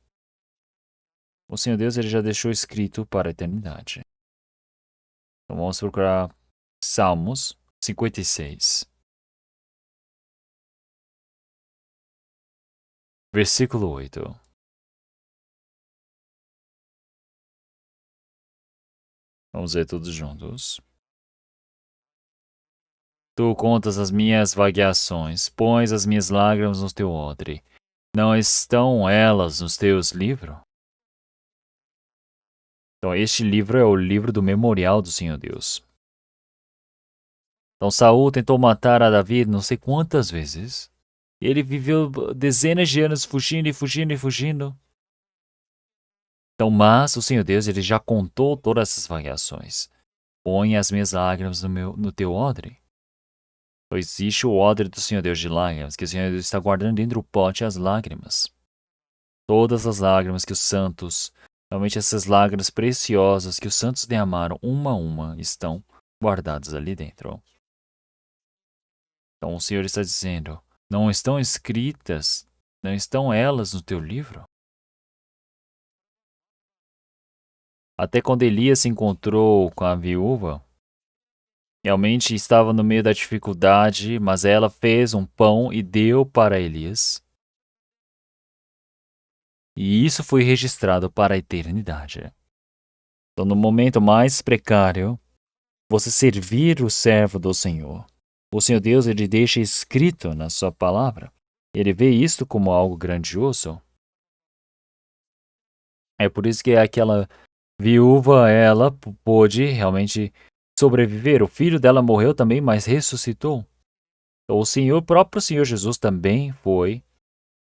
O Senhor Deus, ele já deixou escrito para a eternidade. Então, vamos procurar Salmos 56. Versículo 8. Vamos ver todos juntos. Tu contas as minhas vagueações, pões as minhas lágrimas no teu odre. Não estão elas nos teus livros? Então, este livro é o livro do memorial do Senhor Deus. Então, Saul tentou matar a Davi não sei quantas vezes. Ele viveu dezenas de anos fugindo e fugindo e fugindo. Então, mas o Senhor Deus, ele já contou todas essas variações. Põe as minhas lágrimas no teu odre. Então, existe o odre do Senhor Deus de lágrimas, que o Senhor Deus está guardando dentro do pote as lágrimas. Todas as lágrimas que os santos, realmente essas lágrimas preciosas que os santos derramaram uma a uma, estão guardadas ali dentro. Então o Senhor está dizendo, não estão escritas, não estão elas no teu livro? Até quando Elias se encontrou com a viúva, realmente estava no meio da dificuldade, mas ela fez um pão e deu para Elias. E isso foi registrado para a eternidade. Então, no momento mais precário, você servir o servo do Senhor. O Senhor Deus, ele deixa escrito na sua palavra. Ele vê isto como algo grandioso. É por isso que aquela viúva, ela pôde realmente sobreviver. O filho dela morreu também, mas ressuscitou. O Senhor, o próprio Senhor Jesus também foi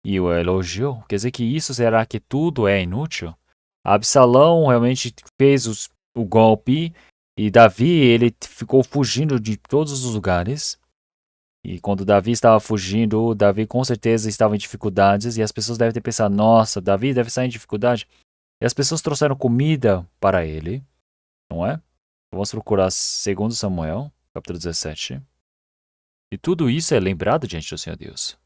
e o elogiou. Quer dizer que isso será que tudo é inútil? Absalão realmente fez o golpe e Davi, ele ficou fugindo de todos os lugares. E quando Davi estava fugindo, Davi com certeza estava em dificuldades e as pessoas devem ter pensado, nossa, Davi deve estar em dificuldade. E as pessoas trouxeram comida para ele, não é? Vamos procurar 2 Samuel, capítulo 17. E tudo isso é lembrado diante do Senhor Deus.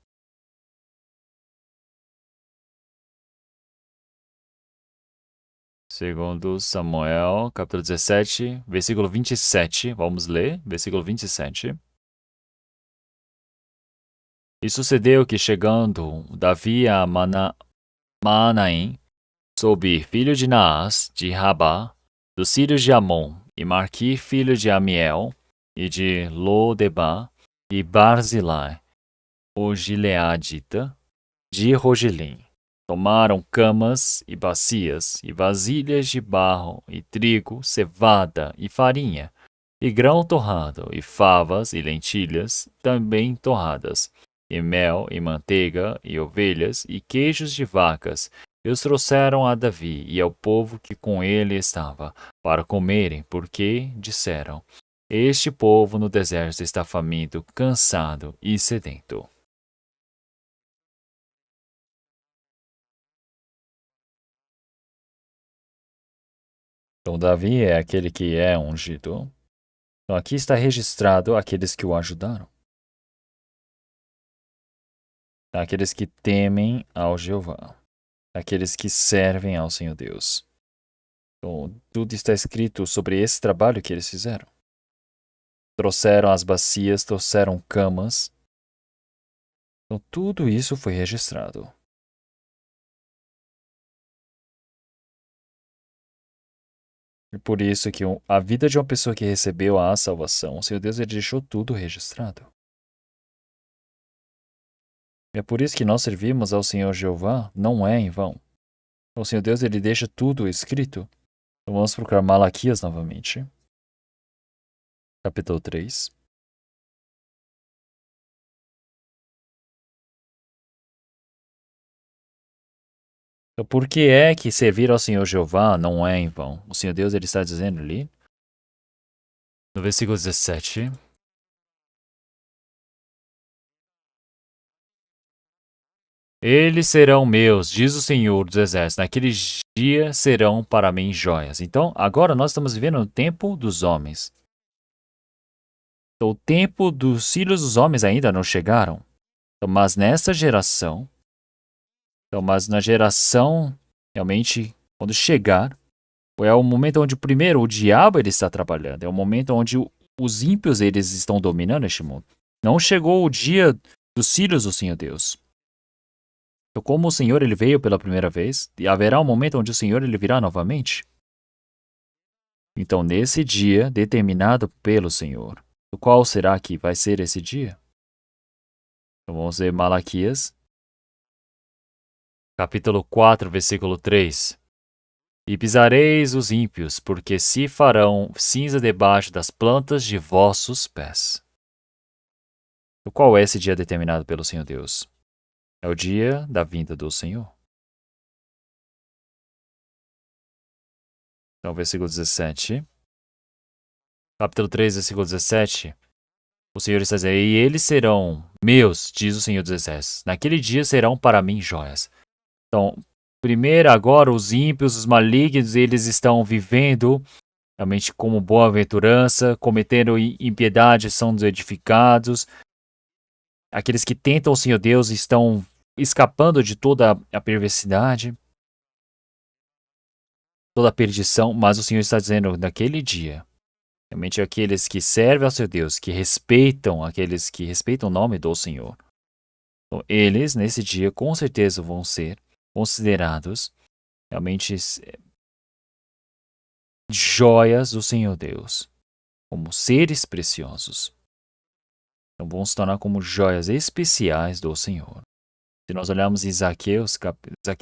Segundo Samuel, capítulo 17, versículo 27. Vamos ler, versículo 27. E sucedeu que, chegando Davi a Manaim, Sobi, filho de Naás, de Rabá, dos filhos de Amon, e Marqui, filho de Amiel, e de Lodebá, e Barzilai, o Gileadita, de Rogelim. Tomaram camas e bacias, e vasilhas de barro, e trigo, cevada e farinha, e grão torrado, e favas e lentilhas também torradas, e mel e manteiga, e ovelhas e queijos de vacas. E os trouxeram a Davi e ao povo que com ele estava, para comerem, porque disseram: Este povo no deserto está faminto, cansado e sedento. Então, Davi é aquele que é ungido. Então, aqui está registrado aqueles que o ajudaram, aqueles que temem ao Jeová, aqueles que servem ao Senhor Deus. Então, tudo está escrito sobre esse trabalho que eles fizeram. Trouxeram as bacias, trouxeram camas. Então, tudo isso foi registrado. E por isso que a vida de uma pessoa que recebeu a salvação, o Senhor Deus ele deixou tudo registrado. E é por isso que nós servimos ao Senhor Jeová, não é em vão. O Senhor Deus ele deixa tudo escrito. Então vamos procurar Malaquias novamente. Capítulo 3. Então, por que é que servir ao Senhor Jeová não é em vão? O Senhor Deus ele está dizendo ali, no versículo 17. Eles serão meus, diz o Senhor dos Exércitos. Naquele dia serão para mim joias. Então, agora nós estamos vivendo no tempo dos homens. Então, o tempo dos filhos dos homens ainda não chegaram. Então, mas nessa geração, mas na geração, realmente, quando chegar, é o momento onde, primeiro, o diabo ele está trabalhando. É o momento onde os ímpios eles estão dominando este mundo. Não chegou o dia dos filhos do Senhor Deus. Então, como o Senhor ele veio pela primeira vez, e haverá um momento onde o Senhor ele virá novamente. Então, nesse dia determinado pelo Senhor, qual será que vai ser esse dia? Então, vamos ver Malaquias, capítulo 4, versículo 3. E pisareis os ímpios, porque se farão cinza debaixo das plantas de vossos pés. Então, qual é esse dia determinado pelo Senhor Deus? É o dia da vinda do Senhor. Então, versículo 17. Capítulo 3, versículo 17. O Senhor está dizendo, e eles serão meus, diz o Senhor dos Exércitos. Naquele dia serão para mim joias. Então, primeiro, agora, os ímpios, os malignos, eles estão vivendo realmente como boa-aventurança, cometendo impiedade, são edificados. Aqueles que tentam o Senhor Deus estão escapando de toda a perversidade, toda a perdição, mas o Senhor está dizendo, naquele dia, realmente aqueles que servem ao seu Deus, que respeitam aqueles que respeitam o nome do Senhor. Então, eles, nesse dia, com certeza vão ser considerados realmente joias do Senhor Deus, como seres preciosos. Então, vão se tornar como joias especiais do Senhor. Se nós olharmos em Zaqueu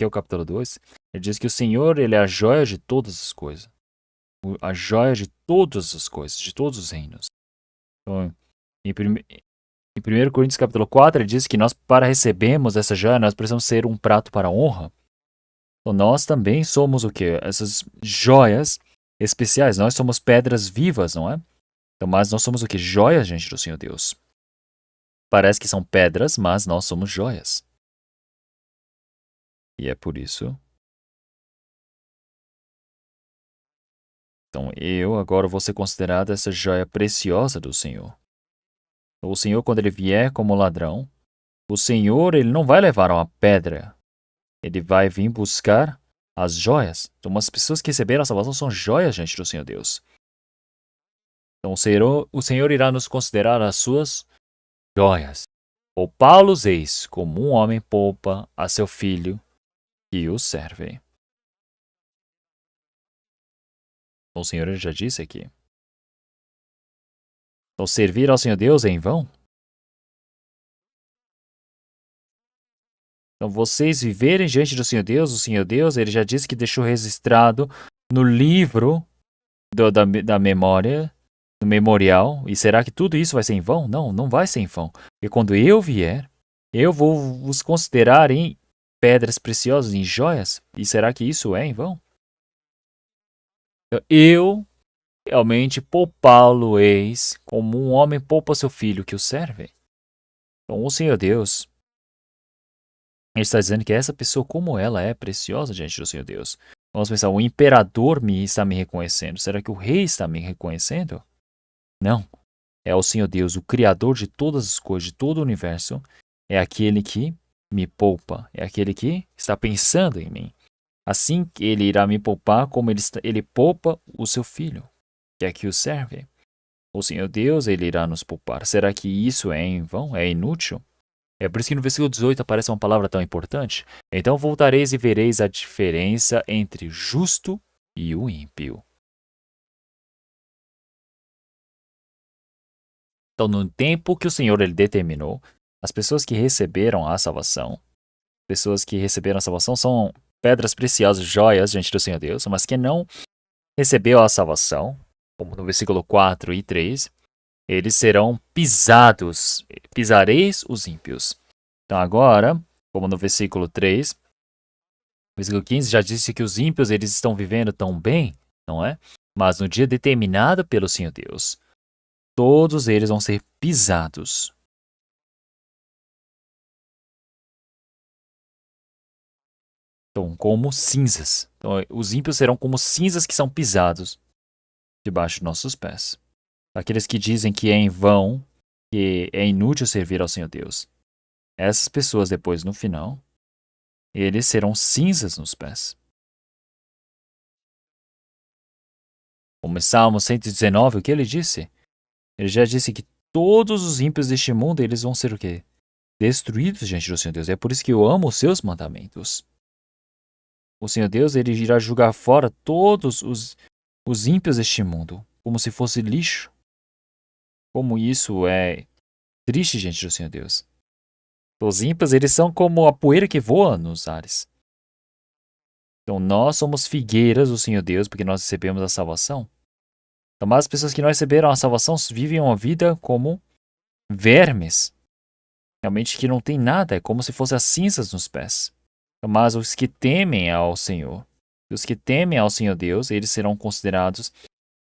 capítulo 2, ele diz que o Senhor ele é a joia de todas as coisas. A joia de todas as coisas, de todos os reinos. Então, em 1 Coríntios capítulo 4, ele diz que nós, para recebermos essa joia, nós precisamos ser um prato para a honra. Então, nós também somos o quê? Essas joias especiais. Nós somos pedras vivas, não é? Então, mas nós somos o quê? Joias, gente do Senhor Deus. Parece que são pedras, mas nós somos joias. E é por isso. Então, eu agora vou ser considerado essa joia preciosa do Senhor. O Senhor, quando ele vier como ladrão, o Senhor ele não vai levar uma pedra. Ele vai vir buscar as joias. Então, as pessoas que receberam a salvação são joias, gente do Senhor Deus. Então, o Senhor irá nos considerar as suas joias. Poupá-los eis, como um homem poupa a seu filho que o serve. Então, o Senhor já disse aqui. Então, servir ao Senhor Deus é em vão? Então, vocês viverem diante do Senhor Deus, o Senhor Deus, ele já disse que deixou registrado no livro da memória, no memorial. E será que tudo isso vai ser em vão? Não, não vai ser em vão. E quando eu vier, eu vou vos considerar em pedras preciosas, em joias. E será que isso é em vão? Eu realmente poupá-lo-eis como um homem poupa seu filho que o serve. Então, o Senhor Deus, ele está dizendo que essa pessoa, como ela é preciosa diante do Senhor Deus. Vamos pensar, o imperador está me reconhecendo. Será que o rei está me reconhecendo? Não. É o Senhor Deus, o Criador de todas as coisas, de todo o universo. É aquele que me poupa. É aquele que está pensando em mim. Assim ele irá me poupar como ele poupa o seu filho, que é que o serve. O Senhor Deus, ele irá nos poupar. Será que isso é em vão? É inútil? É por isso que no versículo 18 aparece uma palavra tão importante. Então voltareis e vereis a diferença entre o justo e o ímpio. Então, no tempo que o Senhor ele determinou, as pessoas que receberam a salvação, são pedras preciosas, joias diante do Senhor Deus, mas quem não recebeu a salvação, como no versículo 4 e 3, eles serão pisados, pisareis os ímpios. Então agora, como no versículo 3, versículo 15 já disse que os ímpios eles estão vivendo tão bem, não é? Mas no dia determinado pelo Senhor Deus, todos eles vão ser pisados. Então, como cinzas. Então, os ímpios serão como cinzas que são pisados debaixo de nossos pés. Aqueles que dizem que é em vão, que é inútil servir ao Senhor Deus. Essas pessoas depois, no final, eles serão cinzas nos pés. Como em Salmo 119, o que ele disse? Ele já disse que todos os ímpios deste mundo, eles vão ser o quê? Destruídos diante do Senhor Deus. É por isso que eu amo os seus mandamentos. O Senhor Deus, ele irá julgar fora todos os ímpios deste mundo, como se fosse lixo. Como isso é triste diante do Senhor Deus. Os ímpios, eles são como a poeira que voa nos ares. Então, nós somos figueiras do Senhor Deus, porque nós recebemos a salvação. Então, mas as pessoas que não receberam a salvação vivem uma vida como vermes. Realmente que não tem nada, é como se fossem as cinzas nos pés. Então, mas os que temem ao Senhor, os que temem ao Senhor Deus, eles serão considerados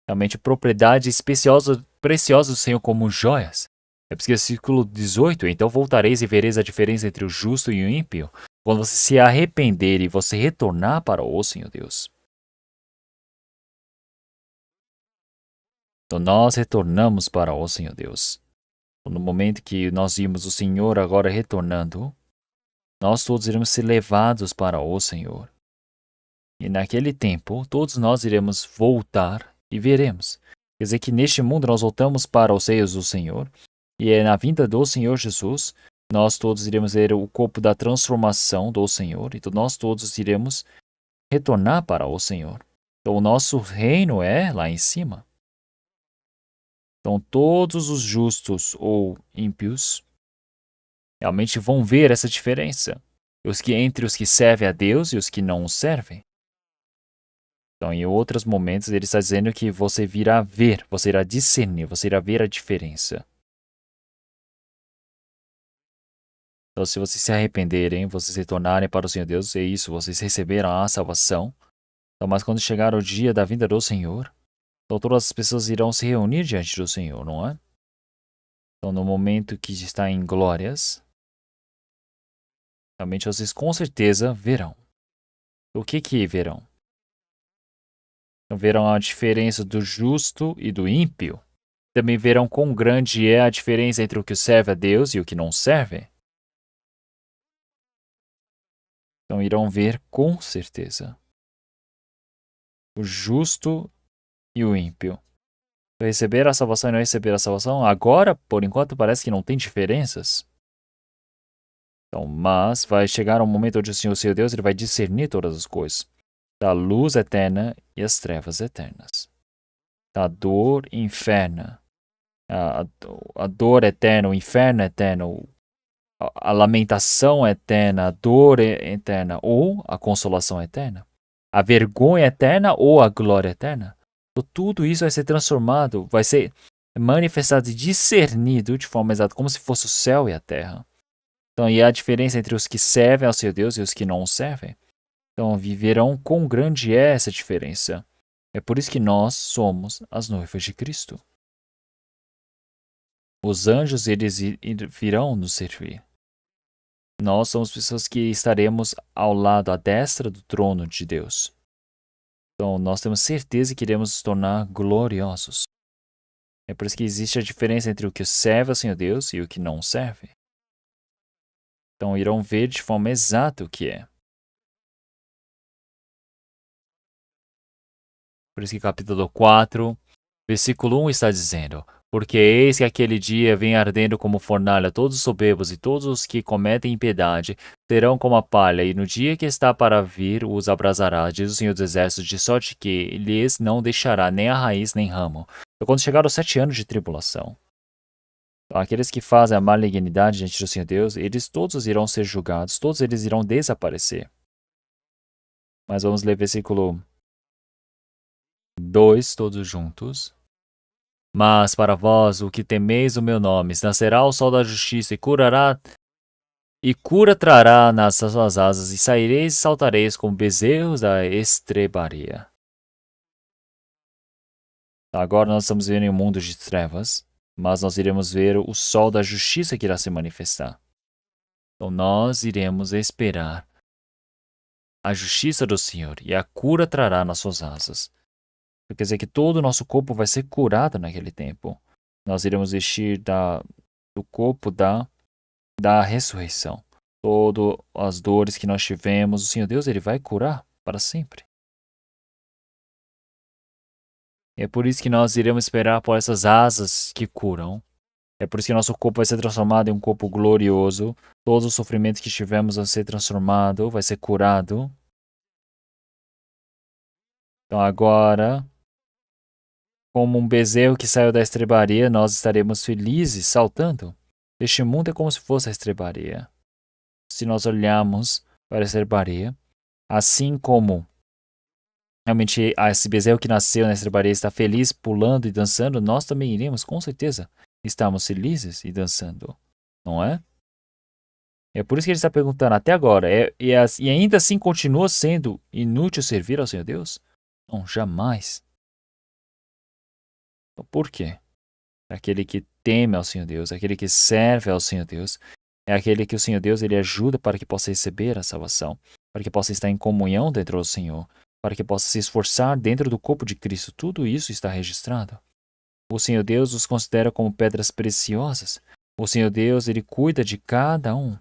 realmente propriedade preciosa do Senhor como joias. É porque versículo 18, então voltareis e vereis a diferença entre o justo e o ímpio, quando você se arrepender e você retornar para o Senhor Deus. Então nós retornamos para o Senhor Deus. No momento que nós vimos o Senhor agora retornando, nós todos iremos ser levados para o Senhor. E naquele tempo, todos nós iremos voltar e veremos. Quer dizer que neste mundo nós voltamos para os seios do Senhor, e é na vinda do Senhor Jesus, nós todos iremos ver o corpo da transformação do Senhor, então nós todos iremos retornar para o Senhor. Então o nosso reino é lá em cima. Então todos os justos ou ímpios realmente vão ver essa diferença. Entre os que servem a Deus e os que não o servem. Então, em outros momentos, ele está dizendo que você virá ver, você irá discernir, você irá ver a diferença. Então, se vocês se arrependerem, vocês retornarem para o Senhor Deus, é isso, vocês receberam a salvação. Então, mas quando chegar o dia da vinda do Senhor, então todas as pessoas irão se reunir diante do Senhor, não é? Então, no momento que está em glórias, realmente vocês com certeza verão. O que verão? Então, verão a diferença do justo e do ímpio. Também verão quão grande é a diferença entre o que serve a Deus e o que não serve. Então irão ver com certeza o justo e o ímpio. Receber a salvação e não receber a salvação, agora, por enquanto, parece que não tem diferenças. Então, mas vai chegar um momento onde o Senhor, seu Deus, ele vai discernir todas as coisas. Da luz eterna e as trevas eternas. Da dor inferna. A dor eterna, o inferno eterno, a lamentação eterna, a dor eterna ou a consolação eterna. A vergonha eterna ou a glória eterna. Então, tudo isso vai ser transformado, vai ser manifestado e discernido de forma exata, como se fosse o céu e a terra. Então, e a diferença entre os que servem ao seu Deus e os que não o servem. Então, viverão quão grande é essa diferença. É por isso que nós somos as noivas de Cristo. Os anjos, eles virão nos servir. Nós somos pessoas que estaremos ao lado, à destra do trono de Deus. Então, nós temos certeza que iremos nos tornar gloriosos. É por isso que existe a diferença entre o que serve ao Senhor Deus e o que não serve. Então, irão ver de forma exata o que é. Por isso que capítulo 4, versículo 1 está dizendo: Porque eis que aquele dia vem ardendo como fornalha todos os soberbos e todos os que cometem impiedade serão como a palha, e no dia que está para vir os abrasará, diz o Senhor dos Exércitos, de sorte que lhes não deixará nem a raiz nem ramo. Então, quando chegar os 7 anos de tribulação, aqueles que fazem a malignidade diante do Senhor Deus, eles todos irão ser julgados, todos eles irão desaparecer. Mas vamos ler versículo 2, todos juntos. Mas para vós, o que temeis o meu nome, nascerá o sol da justiça e cura trará nas suas asas, e saireis e saltareis como bezerros da estrebaria. Agora nós estamos vivendo em um mundo de trevas, mas nós iremos ver o sol da justiça que irá se manifestar. Então nós iremos esperar a justiça do Senhor, e a cura trará nas suas asas. Quer dizer que todo o nosso corpo vai ser curado naquele tempo. Nós iremos vestir do corpo da ressurreição. Todas as dores que nós tivemos, o Senhor Deus, Ele vai curar para sempre. E é por isso que nós iremos esperar por essas asas que curam. É por isso que nosso corpo vai ser transformado em um corpo glorioso. Todos os sofrimentos que tivemos vão ser transformados, vai ser curado. Então agora, como um bezerro que saiu da estrebaria, nós estaremos felizes, saltando. Este mundo é como se fosse a estrebaria. Se nós olharmos para a estrebaria, assim como realmente esse bezerro que nasceu na estrebaria está feliz, pulando e dançando, nós também iremos, com certeza, estarmos felizes e dançando. Não é? É por isso que ele está perguntando até agora, e ainda assim continua sendo inútil servir ao Senhor Deus? Não, jamais. Então, por quê? Aquele que teme ao Senhor Deus, aquele que serve ao Senhor Deus, é aquele que o Senhor Deus ele ajuda para que possa receber a salvação, para que possa estar em comunhão dentro do Senhor, para que possa se esforçar dentro do corpo de Cristo. Tudo isso está registrado. O Senhor Deus os considera como pedras preciosas. O Senhor Deus, Ele cuida de cada um.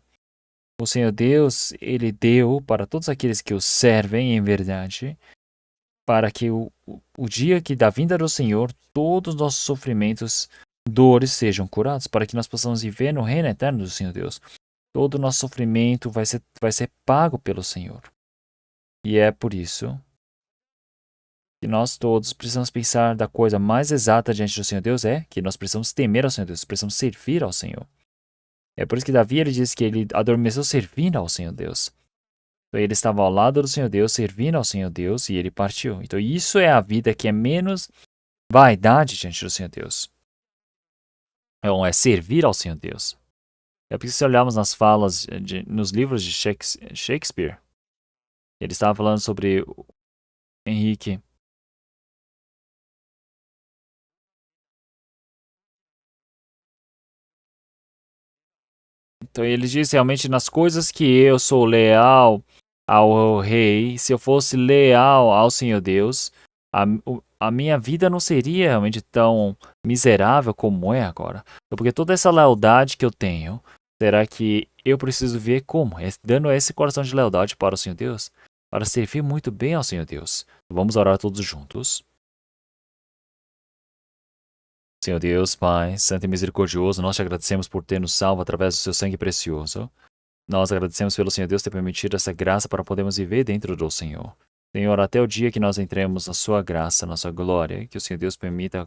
O Senhor Deus, Ele deu para todos aqueles que o servem em verdade, para que o dia que da vinda do Senhor, todos os nossos sofrimentos, dores sejam curados, para que nós possamos viver no reino eterno do Senhor Deus. Todo o nosso sofrimento vai ser pago pelo Senhor. E é por isso que nós todos precisamos pensar da coisa mais exata diante do Senhor Deus, é que nós precisamos temer ao Senhor Deus, precisamos servir ao Senhor. É por isso que Davi ele diz que ele adormeceu servindo ao Senhor Deus. Então ele estava ao lado do Senhor Deus, servindo ao Senhor Deus, e ele partiu. Então isso é a vida que é menos vaidade diante do Senhor Deus. Então é servir ao Senhor Deus. É porque se olharmos nas falas, nos livros de Shakespeare, ele estava falando sobre Henrique. Então ele diz realmente nas coisas que eu sou leal ao rei, se eu fosse leal ao Senhor Deus, a minha vida não seria realmente tão miserável como é agora. Porque toda essa lealdade que eu tenho, será que eu preciso ver como? Dando esse coração de lealdade para o Senhor Deus, para servir muito bem ao Senhor Deus. Vamos orar todos juntos. Senhor Deus, Pai, Santo e Misericordioso, nós te agradecemos por ter nos salvo através do seu sangue precioso. Nós agradecemos pelo Senhor Deus ter permitido essa graça para podermos viver dentro do Senhor. Senhor, até o dia que nós entremos na sua graça, na sua glória, que o Senhor Deus permita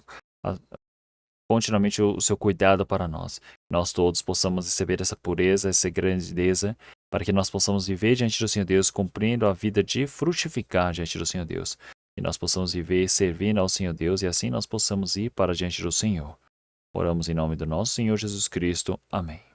continuamente o seu cuidado para nós. Nós todos possamos receber essa pureza, essa grandeza, para que nós possamos viver diante do Senhor Deus, cumprindo a vida de frutificar diante do Senhor Deus. E nós possamos viver servindo ao Senhor Deus, e assim nós possamos ir para diante do Senhor. Oramos em nome do nosso Senhor Jesus Cristo. Amém.